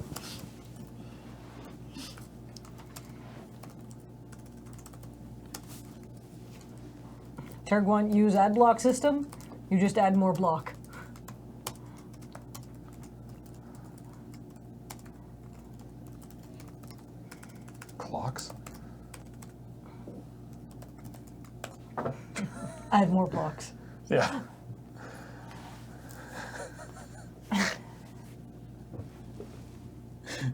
Turg want use add block system, you just add more block. Clocks? Add more blocks. Yeah.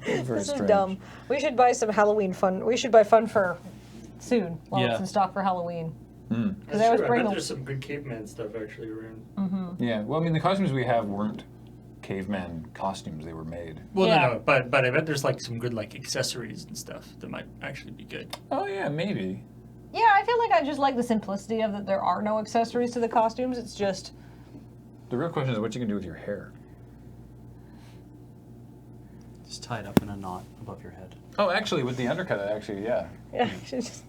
Very This is strange. dumb. We should buy some Halloween fun. We should buy fun fur soon while Yeah. it's in stock for Halloween. Hmm. Because I always I bring bet them. there's some good caveman stuff actually around. Yeah. Well, I mean, the costumes we have weren't caveman costumes. They were made. Well, Yeah. no, but I bet there's like some good like accessories and stuff that might actually be good. Oh yeah, maybe. Yeah, I feel like I just like the simplicity of that there are no accessories to the costumes. It's just The real question is what you can do with your hair. Just tie it up in a knot above your head. Oh, actually, with the undercut, yeah. yeah. it's just-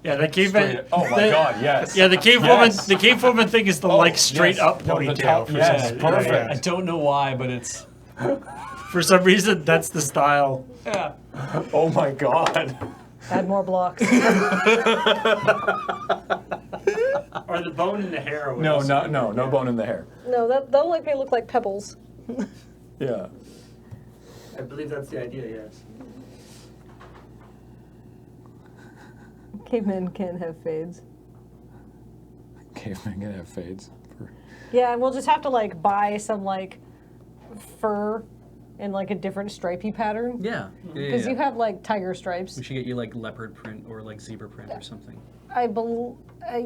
Yeah, the caveman. Straight- oh my God, yes. Yeah, the cave Yes. woman. The cave woman thing is the Oh, like straight yes. up No, the ponytail. top- for yes, some, perfect. I don't know why, but it's For some reason, that's the style. yeah. Oh my God. add more blocks. Or the bone in the hair. would No, also no bone in the hair. No, that'll make me look like pebbles. Yeah. I believe that's the idea. Yes. Cavemen can't have fades. Cavemen can have fades. Yeah, we'll just have to like buy some like fur in like a different stripy pattern. Yeah. Because you have like tiger stripes. We should get you like leopard print or like zebra print or something. I believe,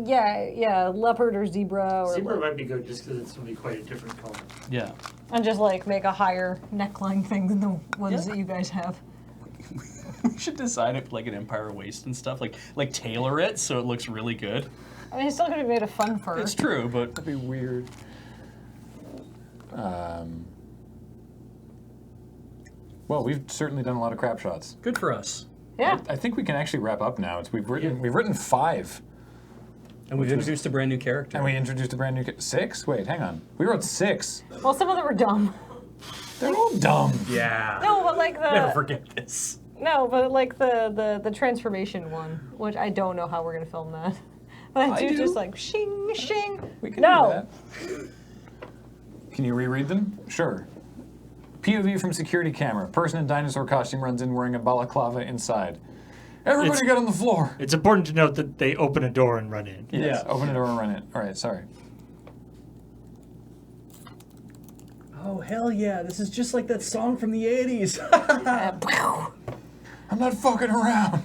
yeah, leopard or zebra or Zebra like, might be good just because it's gonna be quite a different color. Yeah. and just like make a higher neckline thing than the ones that you guys have. We should design it like an empire waist and stuff. Like tailor it so it looks really good. I mean, it's still gonna be made of fun fur. It's true, but That'd be weird. Well, we've certainly done a lot of crap shots. good for us. Yeah. I think we can actually wrap up now. We've written 5, And we've introduced a brand new character. and we introduced a brand new 6. Wait, hang on. We wrote 6. Well, some of them were dumb. They're all dumb. yeah. No, but like Never the forget this. no, but like the transformation one, which I don't know how we're gonna film that. But I do do. just like shing shing. We can No. do that. Can you reread them? Sure. POV from security camera. Person in dinosaur costume runs in wearing a balaclava inside. Everybody It's- get on the floor. It's important to note that they open a door and run in. Yes, Yeah. open the door and run it. All right, sorry. Oh hell yeah! This is just like that song from the '80s. I'm not fucking around.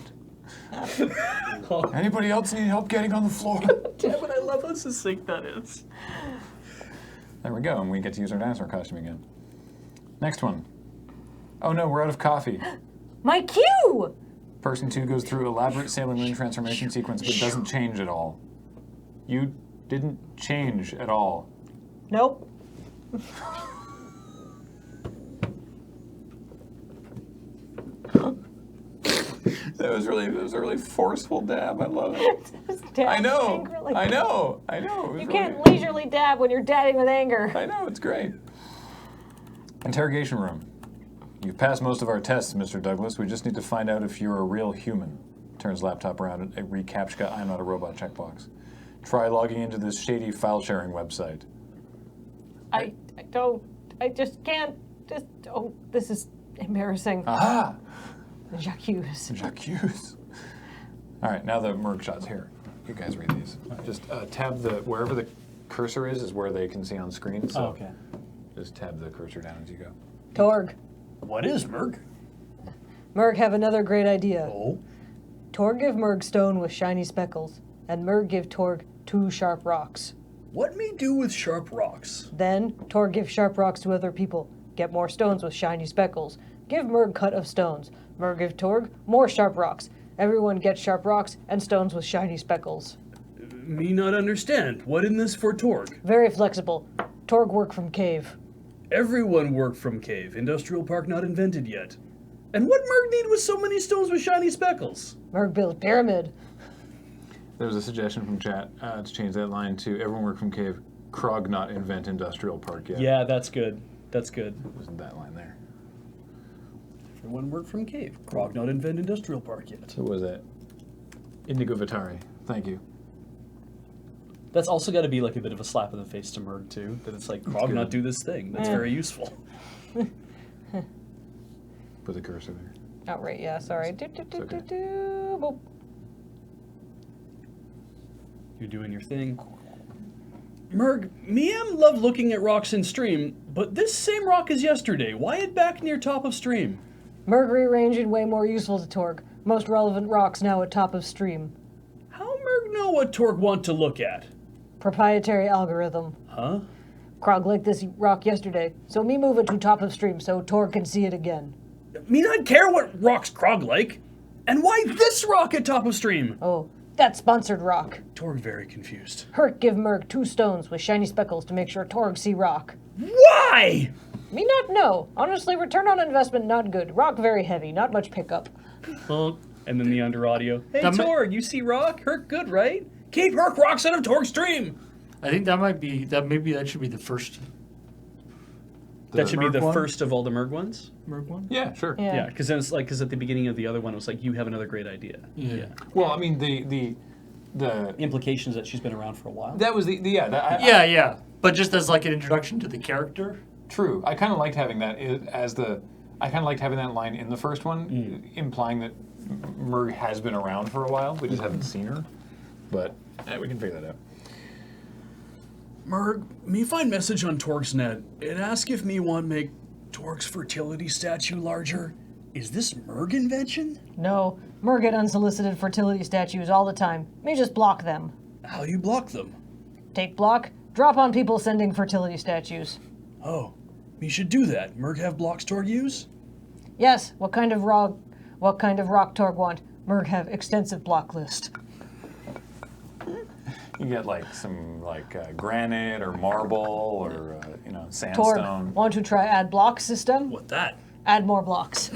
Anybody else need help getting on the floor? Damn it! I love how succinct that is. There we go, and we get to use our dinosaur costume again. Next one. Oh no, we're out of coffee. My cue. Person 2 goes through elaborate Sailor Moon transformation sequence but doesn't change at all. You didn't change at all. Nope. That was a really forceful dab. I love it. Dab I know. angrily. I know. It was You really- can't leisurely dab when you're dabbing with anger. I know, it's great. Interrogation room. You've passed most of our tests, Mr. Douglas. We just need to find out if you're a real human. Turns laptop around at a reCAPTCHA I'm not a robot checkbox. Try logging into this shady file sharing website. I don't. I just can't. Just. Oh, this is embarrassing. Aha! Jacques. Jacques. All right, now the merc shots here. You guys read these. Just tab wherever the cursor is where they can see on screen. So okay. just tab the cursor down as you go. Torg. What is Merg? Merg have another great idea. Oh. Torg give Merg stone with shiny speckles, and Merg give Torg 2 sharp rocks. What me do with sharp rocks? Then Torg give sharp rocks to other people. Get more stones with shiny speckles. Give Merg cut of stones. Merg give Torg more sharp rocks. Everyone gets sharp rocks and stones with shiny speckles. Me not understand. What in this for Torg? Very flexible. Torg work from cave. Everyone work from cave. Industrial park not invented yet. And what Merg need with so many stones with shiny speckles? Merg build pyramid. There was a suggestion from chat to change that line to everyone work from cave. Krog not invent industrial park yet. Yeah, that's good. That's good. Wasn't that line there? Everyone work from cave. Krog not invent industrial park yet. Who was that? Indigo Vitari. Thank you. That's also got to be like a bit of a slap in the face to Merg too. That it's like Krog good. not do this thing. That's very useful. Put the cursor there. Oh, right, yeah, sorry. Do, do, do, okay. do, do. Boop. You're doing your thing. Merg, me am love looking at rocks in stream, but this same rock as yesterday. Why it back near top of stream? Merg rearranging way more useful to Torg. Most relevant rocks now at top of stream. How Merg know what Torg want to look at? Proprietary algorithm. Huh? Krog liked this rock yesterday, so me move it to top of stream so Torg can see it again. Me not care what rocks Krog like. And why this rock at top of stream? Oh, that sponsored rock. Torg very confused. Hurt give Merg 2 stones with shiny speckles to make sure Torg see rock. Why? Me not know. Honestly, return on investment not good. Rock very heavy, not much pickup. And then the under audio. Hey That ma- Torg, you see rock? Herc good, right? Keep Herc rocks out of Torg stream. I think that might be that. Maybe that should be the first That should be Merg the one? first of all the Merg ones. Merg one. Yeah, sure. Yeah, because then it's like, because at the beginning of the other one, it was like, you have another great idea. Yeah. Well, I mean, the Implications that she's been around for a while. that was yeah. Yeah. But just as like an introduction to the character. True. I kind of liked having that I kind of liked having that line in the first one, implying that Merg has been around for a while. We just haven't seen her. But we can figure that out. Merg, me find message on Torg's net. It ask if me want make Torg's fertility statue larger. Is this Merg invention? No, Merg get unsolicited fertility statues all the time. Me just block them. How you block them? Take block, drop on people sending fertility statues. Oh, me should do that. Merg have blocks Torg use? Yes, what kind of rock Torg want? Merg have extensive block list. You get like some granite or marble or Torg, sandstone. want to try add block system? What that? Add more blocks.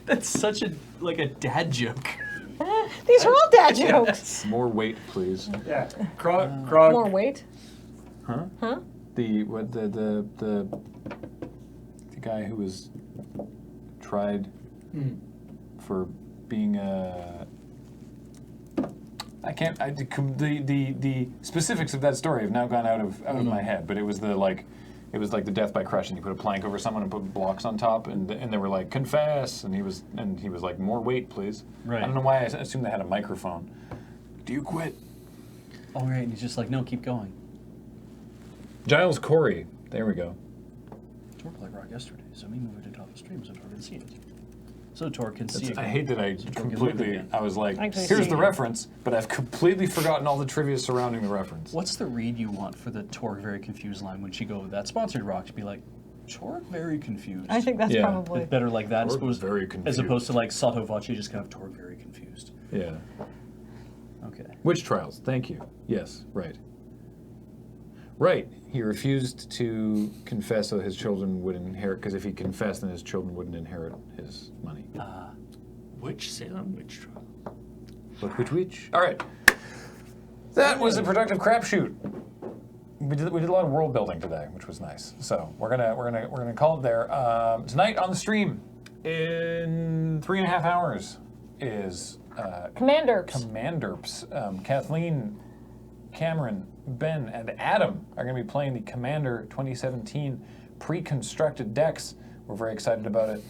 That's such a dad joke. These are all dad jokes. More weight, please. Yeah. Krog. More weight? The guy who was tried for being a. The specifics of that story have now gone out of my head, but it was like the death by crushing. You put a plank over someone and put blocks on top, and they were like, confess, and he was like, more weight, please. Right. I don't know why I assumed they had a microphone. Do you quit? All right, and he's just like, no, keep going. Giles Corey. There we go. Torg like rock yesterday, so me move it to top of stream so Torg can see it. So Torg can see it. I hate that I So Torg can look completely. again. I was like, Actually, here's see. the reference, but I've completely forgotten all the trivia surrounding the reference. What's the read you want for the Torg very confused line when she go that sponsored rock to be like, Torg very confused? I think that's Yeah. probably. It's better like that Torg very confused. as opposed to like Sato Voce just kind of Torg very confused. Yeah. Okay. Witch trials. Thank you. Yes. Right. Right. He refused to confess so his children would inherit. Because if he confessed, then his children wouldn't inherit his money. Which Salem witch trial? But which? All right. That was a productive crapshoot. We did a lot of world building today, which was nice. So we're gonna call it there. Tonight on the stream, in 3.5 hours, is Commanderps. Commanderps. Kathleen, Cameron, Ben, and Adam are going to be playing the Commander 2017 pre-constructed decks. We're very excited about it,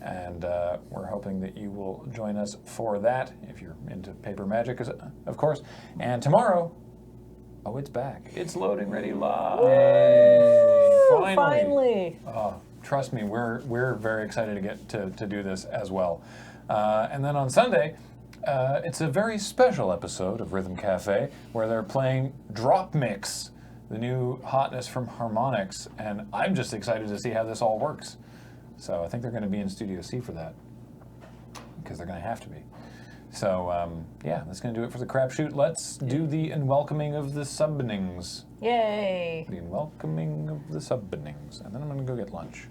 and we're hoping that you will join us for that, if you're into paper magic, of course. And tomorrow, oh, it's back. It's Loading Ready Live. Finally. Oh, trust me, we're very excited to get to do this as well. And then on Sunday, it's a very special episode of Rhythm Cafe where they're playing Drop Mix, the new hotness from Harmonix, and I'm just excited to see how this all works. So I think they're going to be in Studio C for that, because they're going to have to be. So yeah, that's going to do it for the crapshoot. Let's do the unwelcoming of the subbinings. Yay. The unwelcoming of the subbinings. And then I'm going to go get lunch.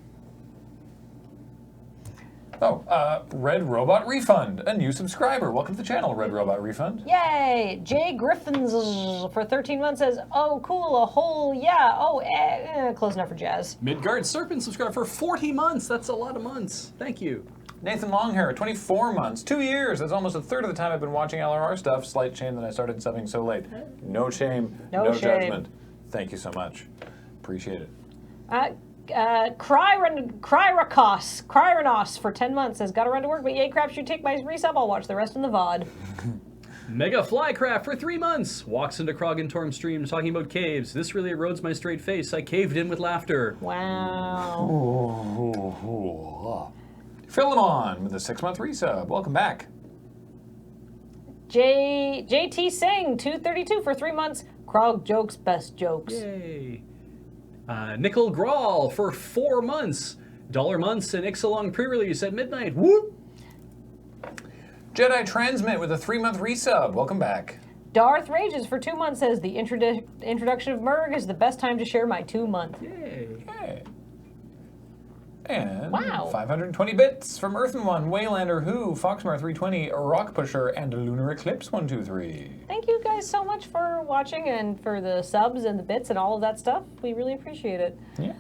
Oh, Red Robot Refund, a new subscriber. Welcome to the channel, Red Robot Refund. Yay! Jay Griffins for 13 months says, oh, cool, a whole, yeah, oh, close enough for jazz. Midgard Serpent subscribed for 40 months. That's a lot of months. Thank you. Nathan Longhair, 24 months, 2 years. That's almost a third of the time I've been watching LRR stuff. Slight shame that I started subbing so late. No shame, No shame. judgment. Thank you so much. Appreciate it. Kryranos for 10 months says, gotta run to work, but yay, Crapshoot, take my resub, I'll watch the rest in the VOD. Mega Flycraft for 3 months. Walks into Krog and Torm stream talking about caves. This really erodes my straight face. I caved in with laughter. Wow. Philemon with a 6-month resub. Welcome back. JT Singh, 232 for 3 months. Krog jokes, best jokes. Yay. Nickel Grawl for 4 months. $1 months and Ixalan pre-release at midnight. Whoop. Jedi Transmit with a 3-month resub. Welcome back. Darth Rages for 2 months says the introduction of Murg is the best time to share my 2 month. Yay. Hey. And Wow. 520 bits from Earthen One, Waylander Who, Foxmar 320, Rock Pusher, and Lunar Eclipse 123. Thank you guys so much for watching and for the subs and the bits and all of that stuff. We really appreciate it. Yeah.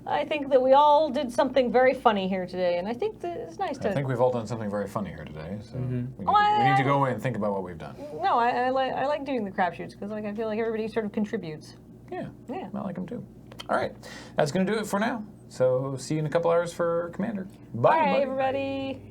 I think that we all did something very funny here today, and I think that it's nice to. I think we've all done something very funny here today, so we Oh, need to go away and think about what we've done. No, I like doing the crapshoots because I feel like everybody sort of contributes. Yeah. Yeah. I like them too. All right. That's going to do it for now. So see you in a couple hours for Commander. Bye, Bye, buddy. everybody.